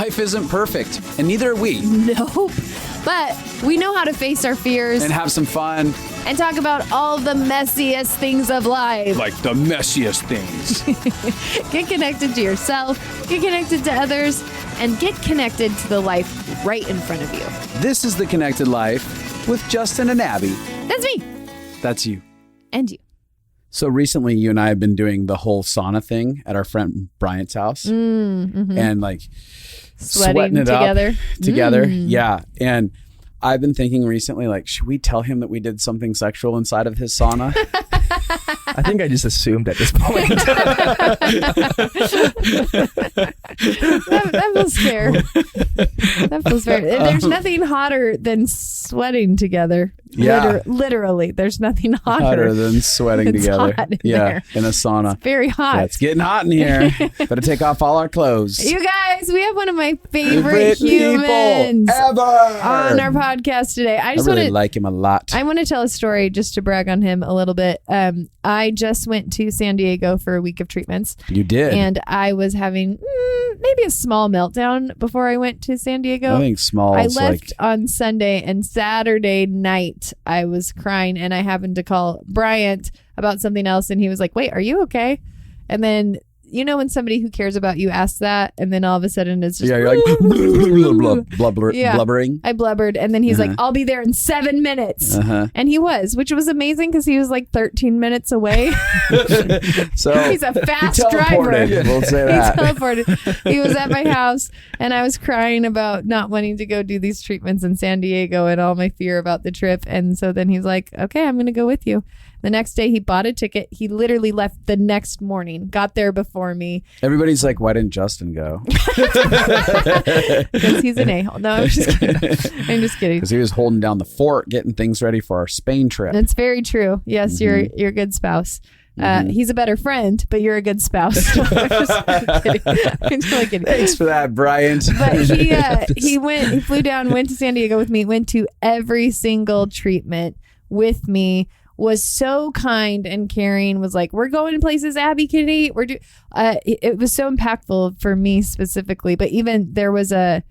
Life isn't perfect, and neither are we. Nope. But we know how to face our fears And have some fun. and talk about all the messiest things of life. Like the messiest things. Get connected to yourself, get connected to others, and get connected to the life right in front of you. This is The Connected Life with Justin and Abi. That's me. That's you. And you. So recently, you and I have been doing the whole sauna thing at our friend Bryant's house. And like sweating it together. Yeah. And I've been thinking recently, like, should we tell him that we did something sexual inside of his sauna? I think I just assumed at this point. That feels fair. That feels fair. There's nothing hotter than sweating together. Yeah. Literally, there's nothing hotter Than sweating It's together. hot in Yeah, there. in a sauna. It's very hot. Yeah, it's getting hot in here. Better take off all our clothes. You guys, we have one of my favorite humans ever on our podcast today. I just really want to like him a lot. I want to tell a story just to brag on him a little bit. I just went to San Diego for a week of treatments. You did. And I was having maybe a small meltdown before I went to San Diego. I think small I is left on Sunday, and Saturday night I was crying, and I happened to call Bryant about something else, and he was like, "Wait, are you okay?" And then, you know, when somebody who cares about you asks that, and then all of a sudden it's just you're like blubbering. I blubbered, and then he's like, "I'll be there in 7 minutes," and he was, which was amazing because he was like 13 minutes away. So He's a fast he driver. teleported, we'll say that. He teleported. He was at my house, and I was crying about not wanting to go do these treatments in San Diego and all my fear about the trip. And so then he's like, "Okay, I'm going to go with you." The next day, he bought a ticket. He literally left the next morning, got there before me. Everybody's like, why didn't Justin go? Because he's an a-hole. No, I'm just kidding. I'm just kidding. Because he was holding down the fort, getting things ready for our Spain trip. That's very true. Yes, you're a good spouse. He's a better friend, but you're a good spouse. No, I'm just kidding. I'm totally kidding. Thanks for that, Bryant. But he flew down, went to San Diego with me, went to every single treatment with me, was so kind and caring, was like, "We're going to places Abi can eat." It was so impactful for me specifically. But even there was a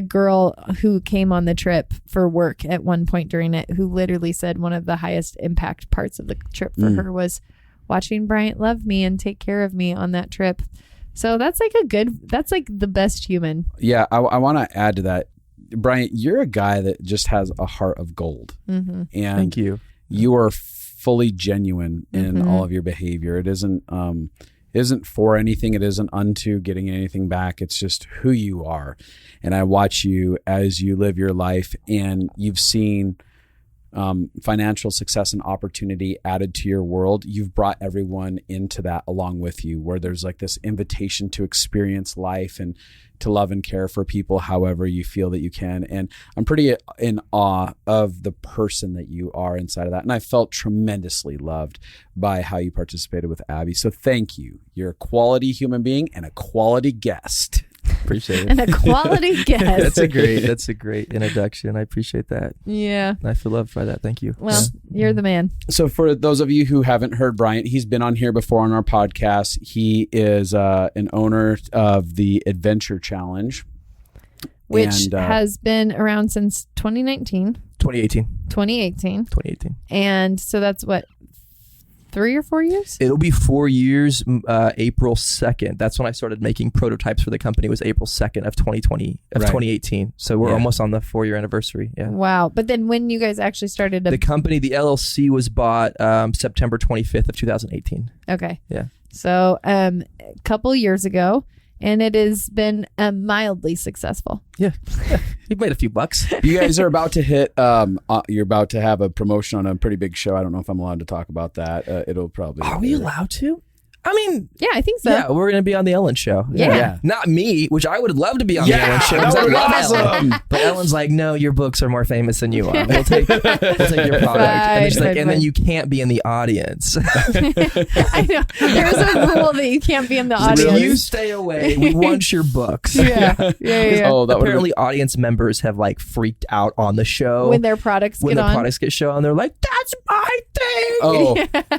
girl who came on the trip for work at one point during it, who literally said one of the highest impact parts of the trip for her was watching Bryant love me and take care of me on that trip. So that's like the best human. Yeah, I want to add to that. Bryant, you're a guy that just has a heart of gold. And Thank you. You are fully genuine in all of your behavior. It isn't for anything. It isn't unto getting anything back. It's just who you are. And I watch you as you live your life, and you've seen financial success and opportunity added to your world. You've brought everyone into that along with you, where there's like this invitation to experience life and to love and care for people however you feel that you can. And I'm pretty in awe of the person that you are inside of that. And I felt tremendously loved by how you participated with Abi. So thank you. You're a quality human being and a quality guest. Appreciate it. And a quality guest. That's a great introduction. I appreciate that. Yeah. I feel loved by that. Thank you. Well, you're the man. So for those of you who haven't heard Bryant, he's been on here before on our podcast. He is an owner of the Adventure Challenge, which has been around since 2019. 2018. And so that's what, 3 or 4 years? It'll be 4 years, April 2nd. That's when I started making prototypes for the company, was April 2nd of 2018. So we're almost on the 4-year anniversary. Yeah. Wow. But then when you guys actually started the company, the LLC was bought September 25th of 2018. Okay. Yeah. So a couple years ago, and it has been mildly successful. Yeah. You've made a few bucks. You guys are about to hit, you're about to have a promotion on a pretty big show. I don't know if I'm allowed to talk about that. It'll probably. Are we allowed to? I mean, yeah, I think so. Yeah, we're going to be on the Ellen show. Yeah. Not me, which I would love to be on the Ellen show. That would be awesome. But Ellen's like, no, your books are more famous than you are. We'll take your product. And she's like, and then you can't be in the audience. I know. There's a rule that you can't be in the audience. You stay away. We want your books. Yeah. Oh, apparently audience members have like freaked out on the show. When their products get shown, and they're like, that's my thing.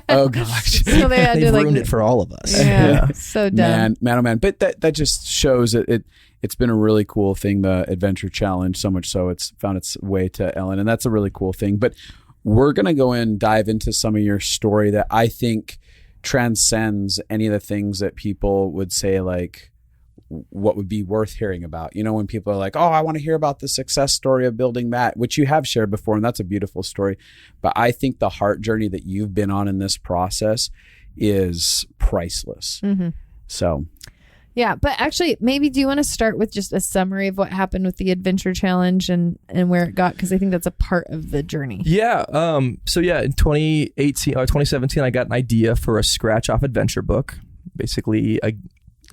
Oh gosh. So they had to ruined it for all all of us. Yeah. So dumb. Man, oh man. But that just shows it's been a really cool thing, the Adventure Challenge, so much so it's found its way to Ellen. And that's a really cool thing. But we're going to go and dive into some of your story that I think transcends any of the things that people would say, like, what would be worth hearing about. You know, when people are like, oh, I want to hear about the success story of building that, which you have shared before, and that's a beautiful story. But I think the heart journey that you've been on in this process is priceless. Mm-hmm. So. Yeah, but actually, maybe do you want to start with just a summary of what happened with the Adventure Challenge and where it got? Because I think that's a part of the journey. Yeah. So yeah, in 2018 or 2017, I got an idea for a scratch-off adventure book. Basically,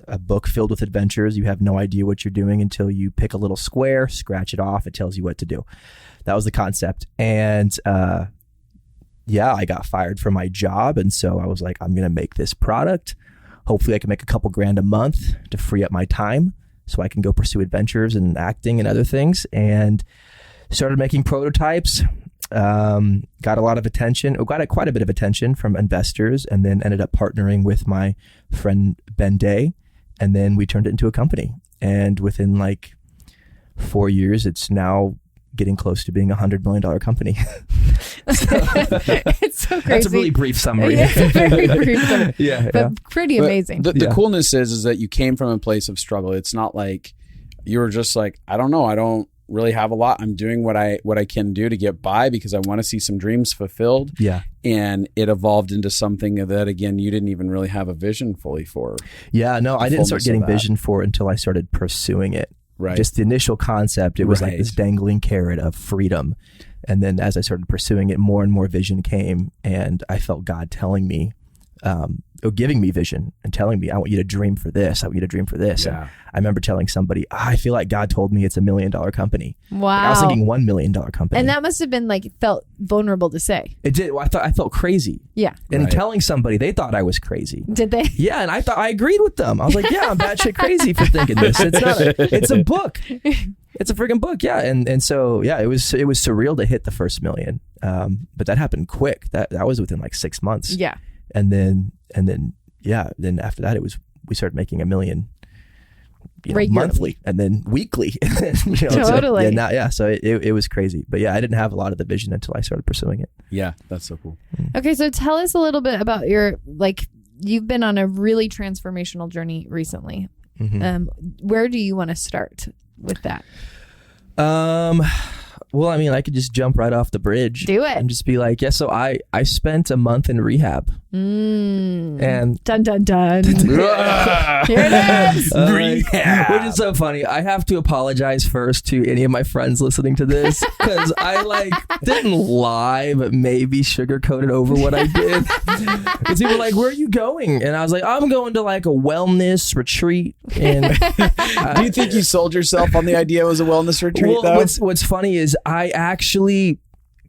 a book filled with adventures. You have no idea what you're doing until you pick a little square, scratch it off. It tells you what to do. That was the concept. And yeah, I got fired from my job. And so I was like, I'm going to make this product. Hopefully I can make a couple grand a month to free up my time so I can go pursue adventures and acting and other things. And started making prototypes. Got a lot of attention, got quite a bit of attention from investors, and then ended up partnering with my friend Ben Day. And then we turned it into a company. And within like 4 years, it's now getting close to being $100 million company. It's so crazy. That's a really brief summary. Yeah, it's a very brief summary. But pretty amazing. The coolness is that you came from a place of struggle. It's not like you were just like, I don't know, I don't really have a lot. I'm doing what I can do to get by because I want to see some dreams fulfilled. Yeah. And it evolved into something that, again, you didn't even really have a vision fully for. Yeah, no, I didn't start getting vision for it until I started pursuing it. Right. Just the initial concept, it was like this dangling carrot of freedom. And then as I started pursuing it, more and more vision came, and I felt God telling me, giving me vision and telling me, I want you to dream for this. I want you to dream for this. Yeah. And I remember telling somebody, I feel like God told me it's $1 million company. Wow. Like I was thinking $1 million company. And that must have been like, felt vulnerable to say. It did. Well, I felt crazy. Yeah. And telling somebody, they thought I was crazy. Did they? Yeah. And I thought I agreed with them. I was like, yeah, I'm batshit crazy for thinking this. It's a book. It's a freaking book. Yeah. And so, yeah, it was surreal to hit the first $1 million. But that happened quick. That was within like 6 months. Yeah. And then after that, we started making $1 million, monthly, and then weekly. Totally. So it was crazy. But yeah, I didn't have a lot of the vision until I started pursuing it. Yeah, that's so cool. Okay, so tell us a little bit about you've been on a really transformational journey recently. Mm-hmm. Where do you want to start with that? Well, I mean, I could just jump right off the bridge. Do it. And just be like, yeah, so I spent a month in rehab. And dun, dun, dun. Here it is. Rehab. Which is so funny. I have to apologize first to any of my friends listening to this because I didn't lie, but maybe sugarcoated over what I did. Because people were like, where are you going? And I was like, I'm going to a wellness retreat. And do you think you sold yourself on the idea it was a wellness retreat, though? What's funny is I actually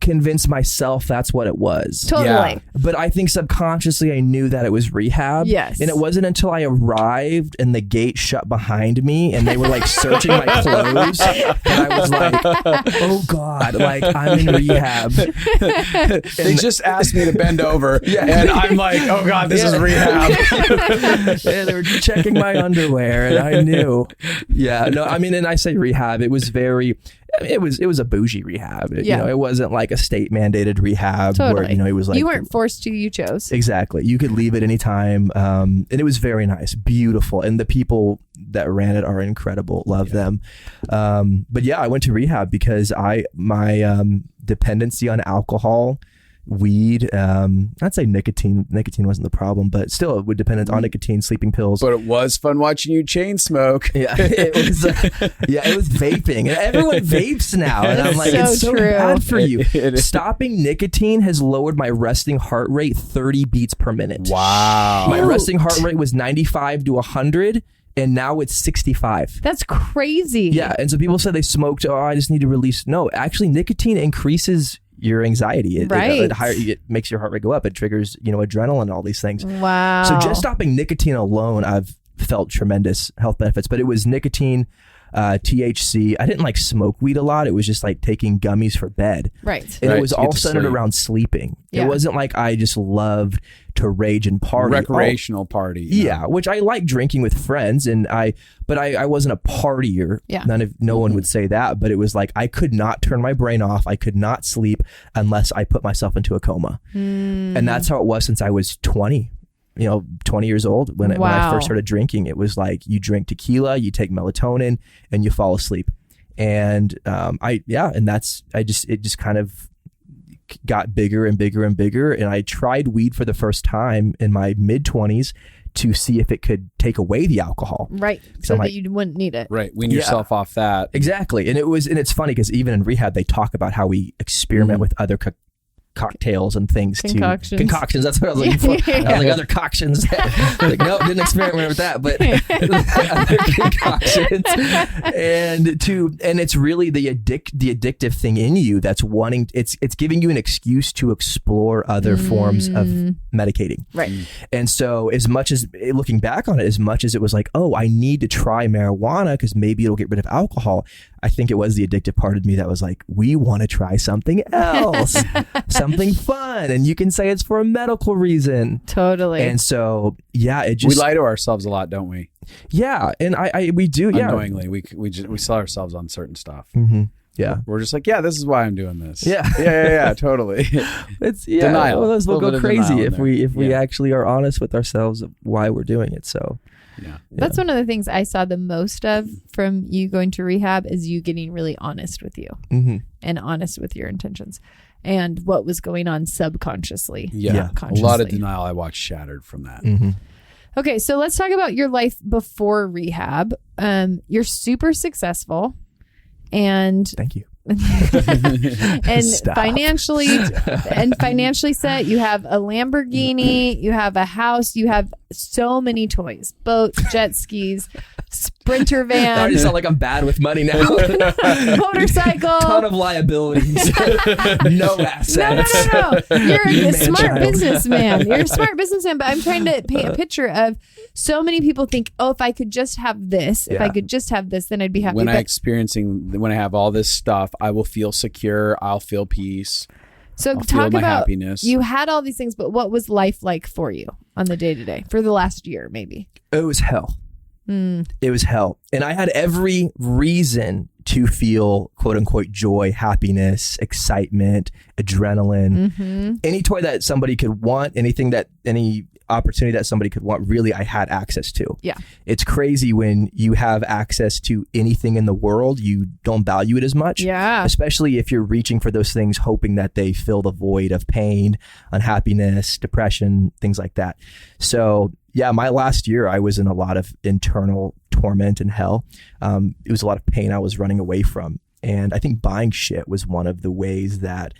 convinced myself that's what it was. Totally. Yeah. But I think subconsciously I knew that it was rehab. Yes. And it wasn't until I arrived and the gate shut behind me and they were searching my clothes that I was like, oh God, I'm in rehab. They just asked me to bend over and I'm like, oh God, this is rehab. They were checking my underwear and I knew. Yeah, no, I mean, and I say rehab, it was a bougie rehab. It wasn't like a state mandated rehab where, it was like. You weren't forced to, you chose. Exactly. You could leave at any time. And it was very nice, beautiful. And the people that ran it are incredible. Love them. But yeah, I went to rehab because my dependency on alcohol, weed, I'd say nicotine wasn't the problem, but still it would depend on nicotine, sleeping pills. But it was fun watching you chain smoke. Yeah, it was vaping, and everyone vapes now, and I'm like, it's so bad for you. Stopping nicotine has lowered my resting heart rate 30 beats per minute. Wow. My resting heart rate was 95 to 100 and now it's 65. That's crazy. Yeah, and so people say they smoked, I just need to release. No, actually nicotine increases your anxiety. It makes your heart rate go up. It triggers, adrenaline and all these things. Wow. So just stopping nicotine alone, I've felt tremendous health benefits. But it was nicotine, THC. I didn't like smoke weed a lot. It was just like taking gummies for bed. Right. And it was all centered around sleeping. Yeah. It wasn't like I just loved to rage and party. Recreational party. Yeah, which I like drinking with friends, but I wasn't a partier. Yeah. No one would say that, but it was like I could not turn my brain off. I could not sleep unless I put myself into a coma. And that's how it was since I was 20. 20 years old when I first started drinking. It was like you drink tequila, you take melatonin, and you fall asleep. And it just kind of got bigger and bigger and bigger. And I tried weed for the first time in my mid-20s to see if it could take away the alcohol. Right. So that you wouldn't need it. Right. Wean yourself off that. Exactly. And it's funny because even in rehab, they talk about how we experiment with other cocktails and things concoctions. That's what I was looking for. I was like other concoctions. Like, nope, didn't experiment with that, but other concoctions. And it's really the addictive thing in you that's wanting. It's giving you an excuse to explore other forms of medicating. Right. And so, as much as looking back on it, as much as it was like, oh, I need to try marijuana because maybe it'll get rid of alcohol. I think it was the addictive part of me that was like, we want to try something else, something fun. And you can say it's for a medical reason. Totally. And so, we lie to ourselves a lot, don't we? Yeah. And we do. Yeah. Unknowingly, we sell ourselves on certain stuff. Mm-hmm. Yeah. We're just like, this is why I'm doing this. Yeah. Yeah, totally. It's denial. Well, those will go crazy if we actually are honest with ourselves of why we're doing it. So yeah. That's one of the things I saw the most of from you going to rehab is you getting really honest with you and honest with your intentions and what was going on subconsciously. Yeah. A lot of denial I watched shattered from that. Mm-hmm. Okay. So let's talk about your life before rehab. You're super successful and thank you. and financially set. You have a Lamborghini, you have a house, you have so many toys, boats, jet skis, Sprinter van. I already sound like I'm bad with money now. Motorcycle, ton of liabilities, no assets. No. You're a smart businessman. You're a smart businessman, but I'm trying to paint a picture of so many people think, oh, if I could just have this, if I could just have this, then I'd be happy. When I have all this stuff, I will feel secure. I'll feel peace. So I'll talk feel my about happiness. You had all these things, but what was life like for you on the day-to-day for the last year, maybe? It was hell. It was hell. And I had every reason to feel quote unquote joy, happiness, excitement, adrenaline, any toy that somebody could want, any opportunity that somebody could want, really I had access to. Yeah. It's crazy when you have access to anything in the world, you don't value it as much. Yeah. Especially if you're reaching for those things, hoping that they fill the void of pain, unhappiness, depression, things like that. So yeah, my last year, I was in a lot of internal torment and hell. It was a lot of pain I was running away from. And I think buying shit was one of the ways that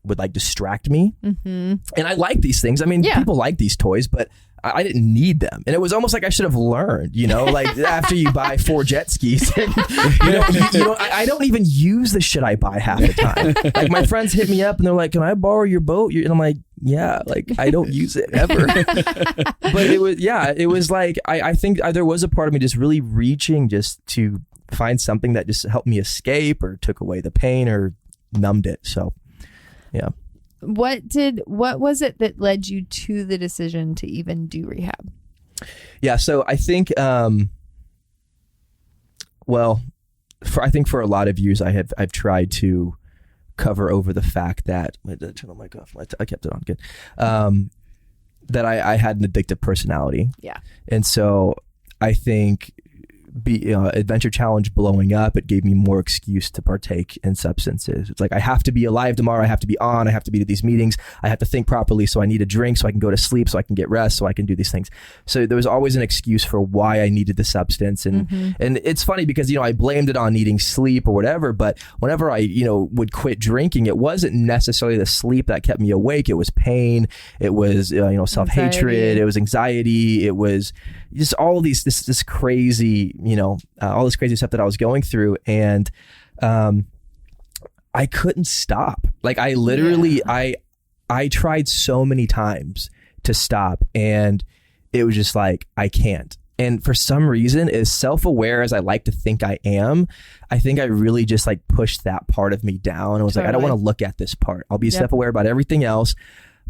would like distract me. And I like these things. I mean, people like these toys, but I didn't need them. And it was almost like I should have learned, like after you buy 4 jet skis, I don't even use the shit I buy half the time. Like my friends hit me up and they're like, can I borrow your boat? And I'm like, yeah, like I don't use it ever. But it was like, I think there was a part of me just really reaching just to find something that just helped me escape or took away the pain or numbed it. So yeah. What was it that led you to the decision to even do rehab? Yeah. So I think, I think for a lot of years I've tried to cover over the fact that, wait, did I turn the mic off? I kept it on. Good. That I had an addictive personality. Yeah. And so I think Adventure Challenge blowing up, it gave me more excuse to partake in substances. It's like, I have to be alive tomorrow. I have to be on. I have to be at these meetings. I have to think properly. So I need a drink so I can go to sleep, so I can get rest, so I can do these things. So there was always an excuse for why I needed the substance. And it's funny because, I blamed it on needing sleep or whatever. But whenever I, would quit drinking, it wasn't necessarily the sleep that kept me awake. It was pain. It was, self-hatred. Anxiety. It was anxiety. It was just all of these, this crazy, all this crazy stuff that I was going through. And I couldn't stop. Like I literally, I tried so many times to stop, and it was just like, I can't. And for some reason, as self-aware as I like to think I am, I think I really just like pushed that part of me down. I was like, I don't want to look at this part. I'll be self-aware about everything else.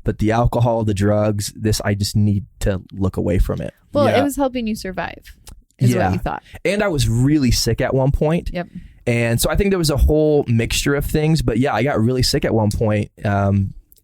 But the alcohol, the drugs, I just need to look away from it. Well, it was helping you survive, is what you thought. And I was really sick at one point. Yep. And so I think there was a whole mixture of things. But yeah, I got really sick at one point.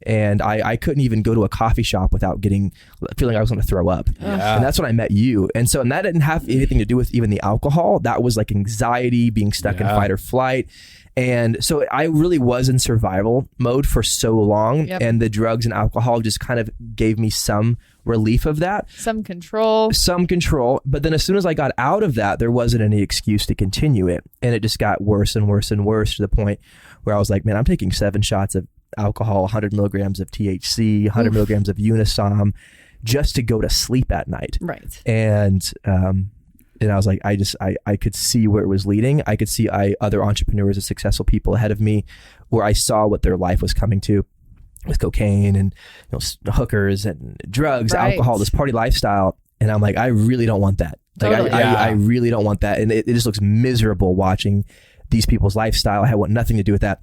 And I couldn't even go to a coffee shop without feeling I was going to throw up. Yeah. And that's when I met you. And that didn't have anything to do with even the alcohol. That was like anxiety, being stuck in fight or flight. And so I really was in survival mode for so long. Yep. And the drugs and alcohol just kind of gave me some relief of that. Some control. But then as soon as I got out of that, there wasn't any excuse to continue it. And it just got worse and worse and worse to the point where I was like, man, I'm taking 7 shots of alcohol, 100 milligrams of THC, 100 milligrams of Unisom just to go to sleep at night. Right. And I was like, I could see where it was leading. I could see other entrepreneurs and successful people ahead of me where I saw what their life was coming to with cocaine and hookers and drugs, alcohol, this party lifestyle. And I'm like, I really don't want that. Like, I really don't want that. And it just looks miserable watching these people's lifestyle. I want nothing to do with that.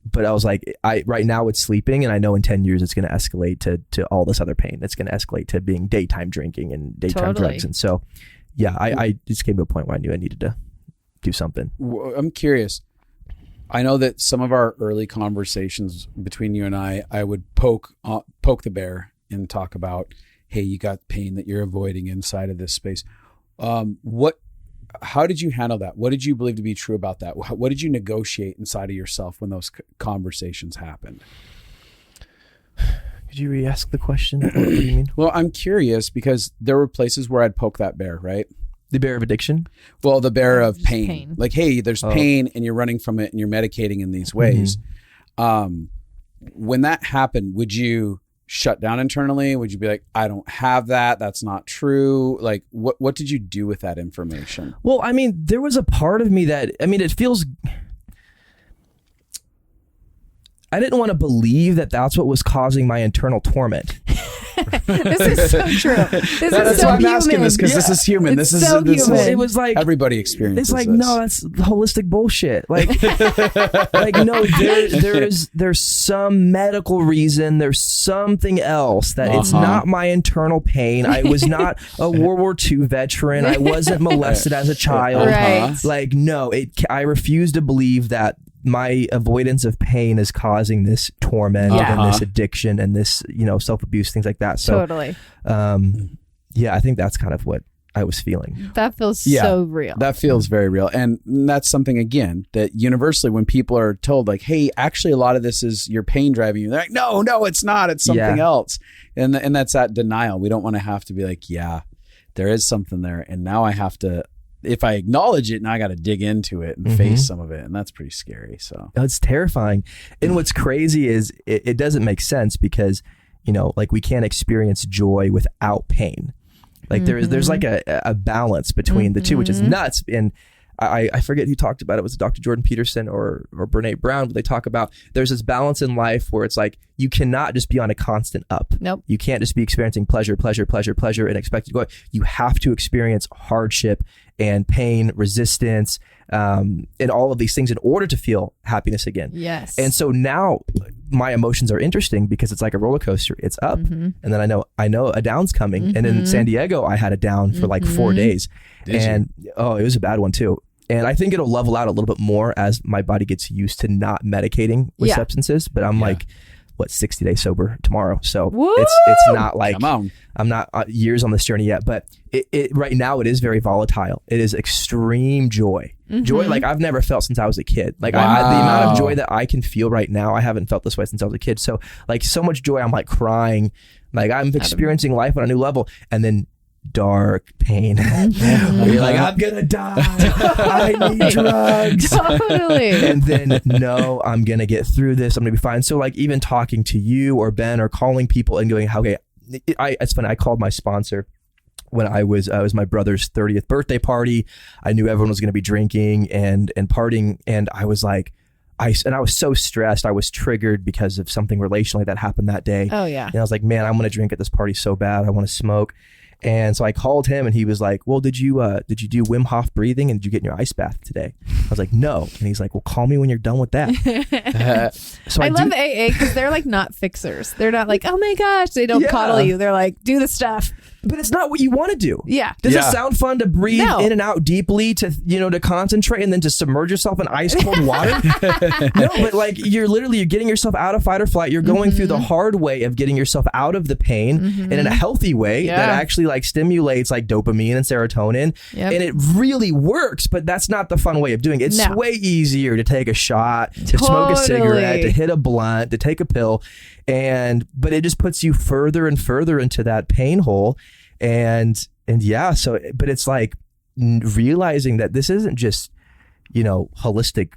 But I was like, right now it's sleeping, and I know in 10 years it's going to escalate to all this other pain. It's going to escalate to being daytime drinking and daytime drugs. And so, yeah, I just came to a point where I knew I needed to do something. I'm curious. I know that some of our early conversations between you and I would poke the bear and talk about, hey, you got pain that you're avoiding inside of this space. How did you handle that? What did you believe to be true about that? What did you negotiate inside of yourself when those conversations happened? Could you re-ask the question? What do you mean? Well, I'm curious because there were places where I'd poke that bear, right? The bear of addiction? Well, the bear of pain. Like, hey, there's pain and you're running from it and you're medicating in these ways. Mm-hmm. When that happened, would you shut down internally? Would you be like, I don't have that. That's not true. Like, what did you do with that information? Well, I mean, there was a part of me that, it feels... I didn't want to believe that that's what was causing my internal torment. This is so true. That's why I'm asking this, because this is human. This is human. It was like everybody experiences. It's like this. No, that's holistic bullshit. Like, no, there's some medical reason. There's something else that it's not my internal pain. I was not a World War II veteran. I wasn't molested as a child. Right. Like, no, I refuse to believe that my avoidance of pain is causing this torment and this addiction and this, self-abuse, things like that. So, totally. I think that's kind of what I was feeling. That feels so real. That feels very real. And that's something, again, that universally when people are told like, hey, actually a lot of this is your pain driving you, they're like, no, it's not. It's something else. And that's that denial. We don't want to have to be like, yeah, there is something there. And now I have to, if I acknowledge it, now I got to dig into it and face some of it. And that's pretty scary. So it's terrifying. And what's crazy is it doesn't make sense because, like we can't experience joy without pain. Like there's like a balance between the two, which is nuts. And I forget who talked about it. Was it Dr. Jordan Peterson or Brene Brown? But they talk about there's this balance in life where it's like you cannot just be on a constant up. Nope. You can't just be experiencing pleasure and expect to go. You have to experience hardship and pain, resistance, and all of these things in order to feel happiness again. Yes. And so now my emotions are interesting because it's like a roller coaster. It's up, and then I know a down's coming. And in San Diego, I had a down for like 4 days. It was a bad one too. And I think it'll level out a little bit more as my body gets used to not medicating with substances. But I'm like, 60 days sober tomorrow. So it's not like I'm not years on this journey yet, but it right now it is very volatile. It is extreme joy. Joy like I've never felt since I was a kid. Like the amount of joy that I can feel right now, I haven't felt this way since I was a kid. So like so much joy, I'm like crying. Like I'm experiencing life on a new level. And then dark pain. You're like, I'm gonna die. I need drugs. Totally. And then no, I'm gonna get through this. I'm gonna be fine. So like even talking to you or Ben or calling people and going, okay, it's funny. I called my sponsor when I was my brother's 30th birthday party. I knew everyone was gonna be drinking and partying, and I was like, I was so stressed. I was triggered because of something relationally that happened that day. Oh yeah. And I was like, man, I'm gonna drink at this party so bad. I want to smoke. And so I called him and he was like, well, did you do Wim Hof breathing and did you get in your ice bath today? I was like, no. And he's like, well, call me when you're done with that. So I love AA because they're like not fixers. They're not like, oh my gosh, they don't coddle you. They're like, do the stuff. But it's not what you want to do. Yeah. Does it sound fun to breathe in and out deeply, to to concentrate and then to submerge yourself in ice cold water? No, but like you're getting yourself out of fight or flight. You're going through the hard way of getting yourself out of the pain in a healthy way that actually like stimulates like dopamine and serotonin. Yep. And it really works, but that's not the fun way of doing it. It's way easier to take a shot, to smoke a cigarette, to hit a blunt, to take a pill. But it just puts you further and further into that pain hole. But it's like realizing that this isn't just, holistic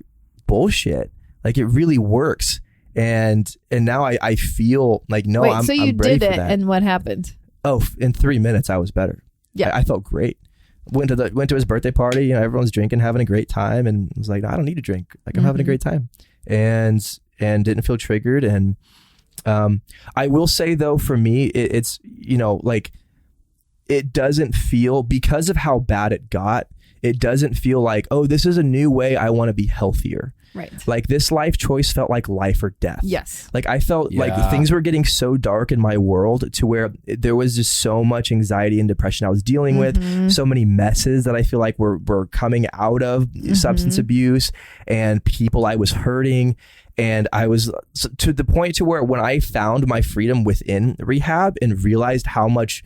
bullshit. Like it really works. And now I feel like, no, I'm ready did it for that. And what happened? Oh, in 3 minutes, I was better. Yeah. I felt great. Went to his birthday party, everyone's drinking, having a great time. And I was like, no, I don't need to drink. Like I'm having a great time and didn't feel triggered. And, I will say though, for me, it's, like it doesn't feel, because of how bad it got, it doesn't feel like, oh, this is a new way I want to be healthier. Right. Like this life choice felt like life or death. Yes. Like I felt like things were getting so dark in my world to where there was just so much anxiety and depression I was dealing with, so many messes that I feel like were coming out of substance abuse and people I was hurting. And I was to the point to where when I found my freedom within rehab and realized how much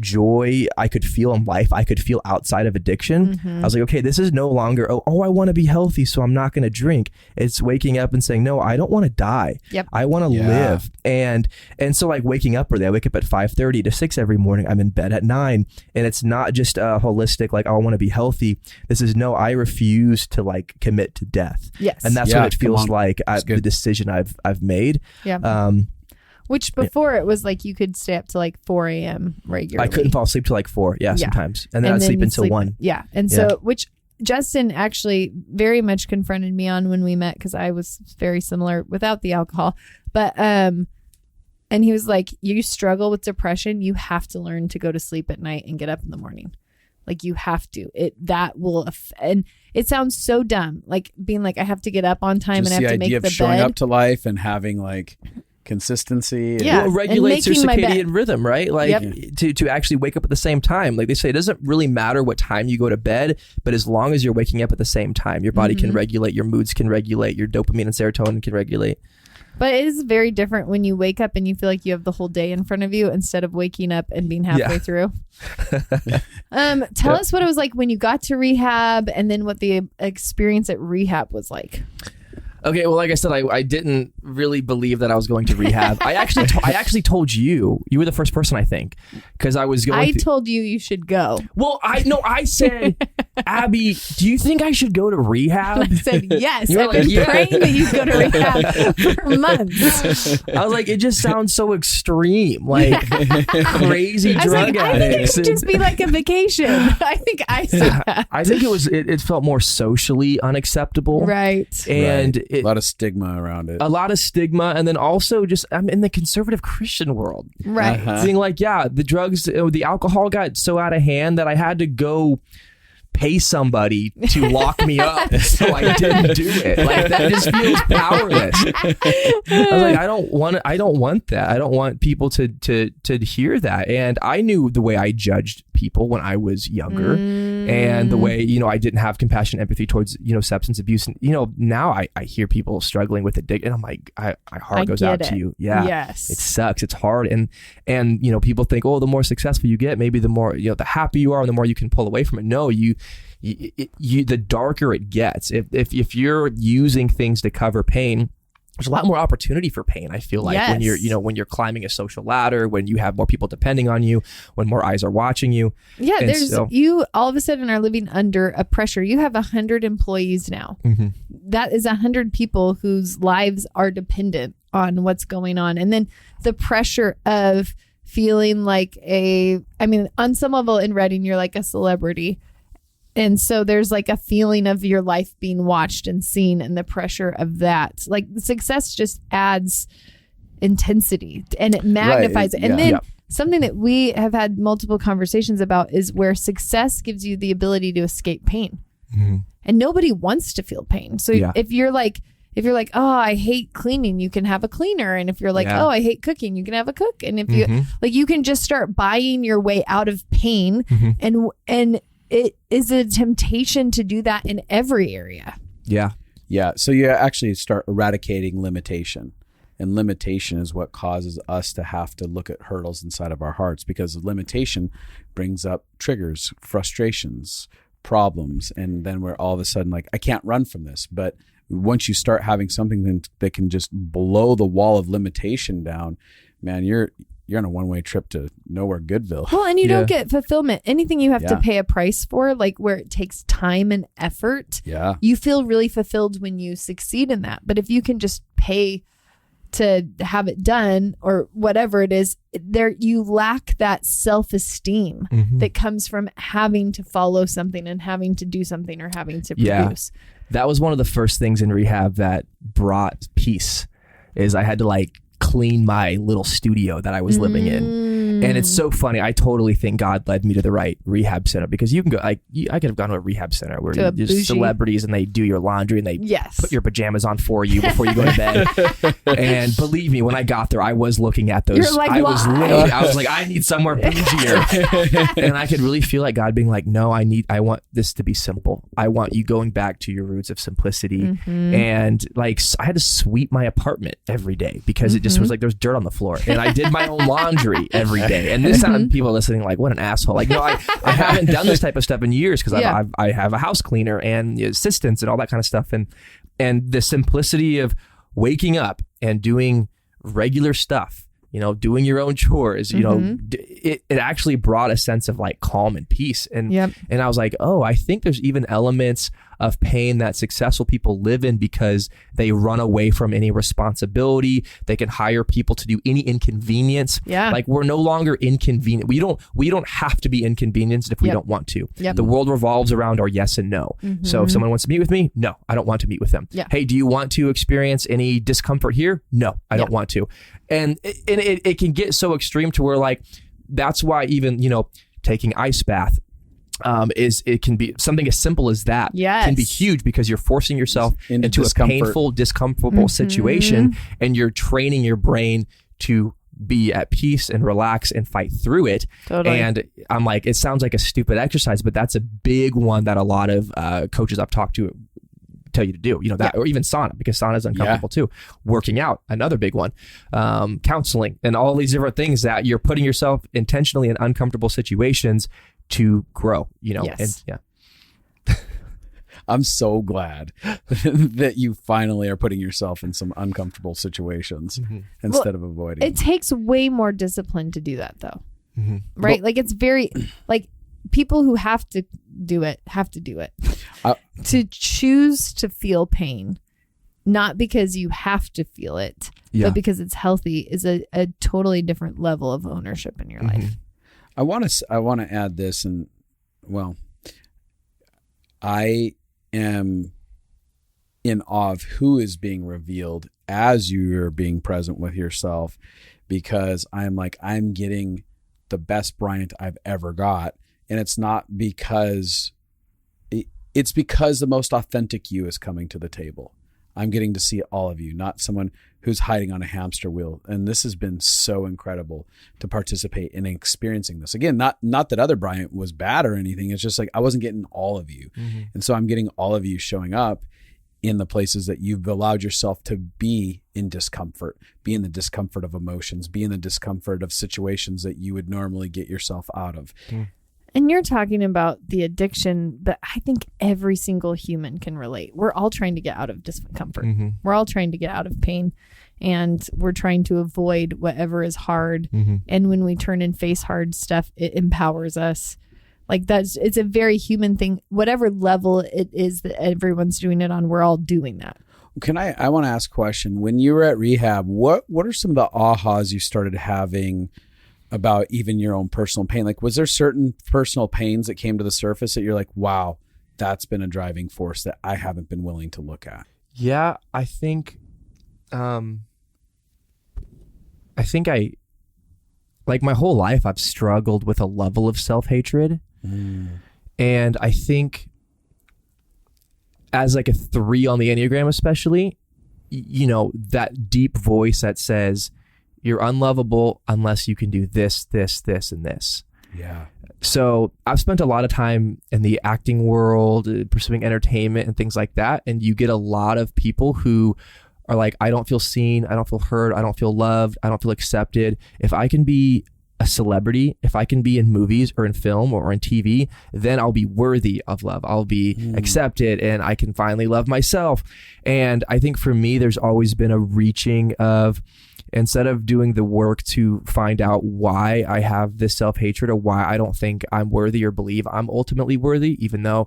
joy I could feel in life, I could feel outside of addiction. I was like, okay, this is no longer, I want to be healthy, so I'm not going to drink. It's waking up and saying, no, I don't want to die. Yep. I want to live. And so like waking up early, I wake up at 5:30 to 6 every morning. I'm in bed at 9. And it's not just a holistic, like, I want to be healthy. This is, no, I refuse to like commit to death. Yes. And that's what it feels like, the decision I've made. Yeah. Which before it was like you could stay up to like 4 a.m. regularly. I couldn't fall asleep till like 4. Yeah, sometimes. And then I'd sleep until 1. Yeah. And so, which Justin actually very much confronted me on when we met, because I was very similar without the alcohol. But, and he was like, you struggle with depression. You have to learn to go to sleep at night and get up in the morning. Like you have to. And it sounds so dumb. Like being like, I have to get up on time and I have to make the bed. The idea of showing up to life and having like consistency. Well, it regulates your circadian rhythm, right? Like to actually wake up at the same time. Like they say, it doesn't really matter what time you go to bed, but as long as you're waking up at the same time, your body can regulate, your moods can regulate, your dopamine and serotonin can regulate. But it is very different when you wake up and you feel like you have the whole day in front of you instead of waking up and being halfway through. Tell us what it was like when you got to rehab and then what the experience at rehab was like. Okay, well, like I said, I didn't really believe that I was going to rehab. I actually told you. You were the first person, I think, because I was going. I told you should go. Well, I said, Abby, do you think I should go to rehab? And I said yes. I've been praying that you go to rehab for months. I was like, it just sounds so extreme, like crazy drug addicts. I think it should just be like a vacation. I think I said that. I think it felt more socially unacceptable, right? And a lot of stigma around it. A lot of stigma, and then also just I'm in the conservative Christian world, right? Being like, the drugs, the alcohol got so out of hand that I had to go pay somebody to lock me up, so I didn't do it. Like that just feels powerless. I was like, I don't want that. I don't want people to hear that. And I knew the way I judged people when I was younger, and the way I didn't have compassion, empathy towards substance abuse. And now I hear people struggling with addiction, and I'm like, my heart goes out to you. Yeah, yes, it sucks. It's hard, and people think, the more successful you get, maybe the more the happier you are, and the more you can pull away from it. No, the darker it gets. If you're using things to cover pain, there's a lot more opportunity for pain. I feel like when you're climbing a social ladder, when you have more people depending on you, when more eyes are watching you. Yeah, you all of a sudden are living under a pressure. You have 100 employees now. That is 100 people whose lives are dependent on what's going on, and then the pressure of feeling like on some level in Redding, you're like a celebrity. And so there's like a feeling of your life being watched and seen, and the pressure of that. Like the success just adds intensity and it magnifies it. And then something that we have had multiple conversations about is where success gives you the ability to escape pain. Mm-hmm. And nobody wants to feel pain. So if you're like, oh, I hate cleaning, you can have a cleaner. And if you're like, oh, I hate cooking, you can have a cook. And if you like, you can just start buying your way out of pain. And it is a temptation to do that in every area. Yeah. So you actually start eradicating limitation. And limitation is what causes us to have to look at hurdles inside of our hearts, because limitation brings up triggers, frustrations, problems. And then we're all of a sudden like, I can't run from this. But once you start having something that can just blow the wall of limitation down, man, you're on a one-way trip to nowhere Goodville. Well, and you don't get fulfillment. Anything you have to pay a price for, like where it takes time and effort, you feel really fulfilled when you succeed in that. But if you can just pay to have it done or whatever it is, there you lack that self-esteem that comes from having to follow something and having to do something or having to produce. That was one of the first things in rehab that brought peace, is I had to like clean my little studio that I was living in. And it's so funny. I totally think God led me to the right rehab center, because you can go, I could have gone to a rehab center where there's celebrities and they do your laundry and they put your pajamas on for you before you go to bed. And believe me, when I got there, I was looking at those. Like, I was like, I need somewhere bougier. And I could really feel like God being like, no, I want this to be simple. I want you going back to your roots of simplicity. And like, I had to sweep my apartment every day because it just was like, there's dirt on the floor. And I did my own laundry every day. And this sounded, people listening like, what an asshole. Like, no, I haven't done this type of stuff in years, because I have a house cleaner and assistants and all that kind of stuff. And the simplicity of waking up and doing regular stuff, doing your own chores, it actually brought a sense of like calm and peace. And I was like, oh, I think there's even elements of pain that successful people live in because they run away from any responsibility. They can hire people to do any inconvenience. Like, we're no longer inconvenient. We don't have to be inconvenienced if we don't want to. The world revolves around our yes and no. So if someone wants to meet with me, no, I don't want to meet with them. Hey, do you want to experience any discomfort here? No, I don't want to. And it can get so extreme to where, like, that's why even, taking ice bath, it can be something as simple as that can be huge, because you're forcing yourself into a painful, discomfortable situation, and you're training your brain to be at peace and relax and fight through it. And I'm like, it sounds like a stupid exercise, but that's a big one that a lot of coaches I've talked to tell you to do, or even sauna, because sauna is uncomfortable too. Working out, another big one. Counseling, and all these different things that you're putting yourself intentionally in uncomfortable situations to grow, and I'm so glad that you finally are putting yourself in some uncomfortable situations instead of avoiding. It takes way more discipline to do that, though. Right? Like, it's very, like, people who have to do it. To choose to feel pain, not because you have to feel it, but because it's healthy, is a totally different level of ownership in your life. I want to add this, and well, I am in awe of who is being revealed as you're being present with yourself, because I'm getting the best Bryant I've ever got. And it's not because it's because the most authentic you is coming to the table. I'm getting to see all of you, not someone who's hiding on a hamster wheel. And this has been so incredible to participate in experiencing this. Again, not that other Bryant was bad or anything. It's just like, I wasn't getting all of you. And so I'm getting all of you showing up in the places that you've allowed yourself to be in discomfort, be in the discomfort of emotions, be in the discomfort of situations that you would normally get yourself out of. And you're talking about the addiction that I think every single human can relate. We're all trying to get out of discomfort. We're all trying to get out of pain, and we're trying to avoid whatever is hard. And when we turn and face hard stuff, it empowers us. Like, it's a very human thing. Whatever level it is that everyone's doing it on, we're all doing that. I want to ask a question. When you were at rehab, what are some of the ahas you started having about even your own personal pain? Like, was there certain personal pains that came to the surface that you're like, wow, that's been a driving force that I haven't been willing to look at? Yeah, I think I like my whole life I've struggled with a level of self-hatred. And I think as like a 3 on the Enneagram, especially, you know, that deep voice that says you're unlovable unless you can do this, this, this, and this. Yeah. So I've spent a lot of time in the acting world, pursuing entertainment and things like that. And you get a lot of people who are like, I don't feel seen. I don't feel heard. I don't feel loved. I don't feel accepted. If I can be a celebrity, if I can be in movies or in film or in TV, then I'll be worthy of love. I'll be accepted and I can finally love myself. And I think for me, there's always been a reaching of, instead of doing the work to find out why I have this self-hatred or why I don't think I'm worthy or believe I'm ultimately worthy, even though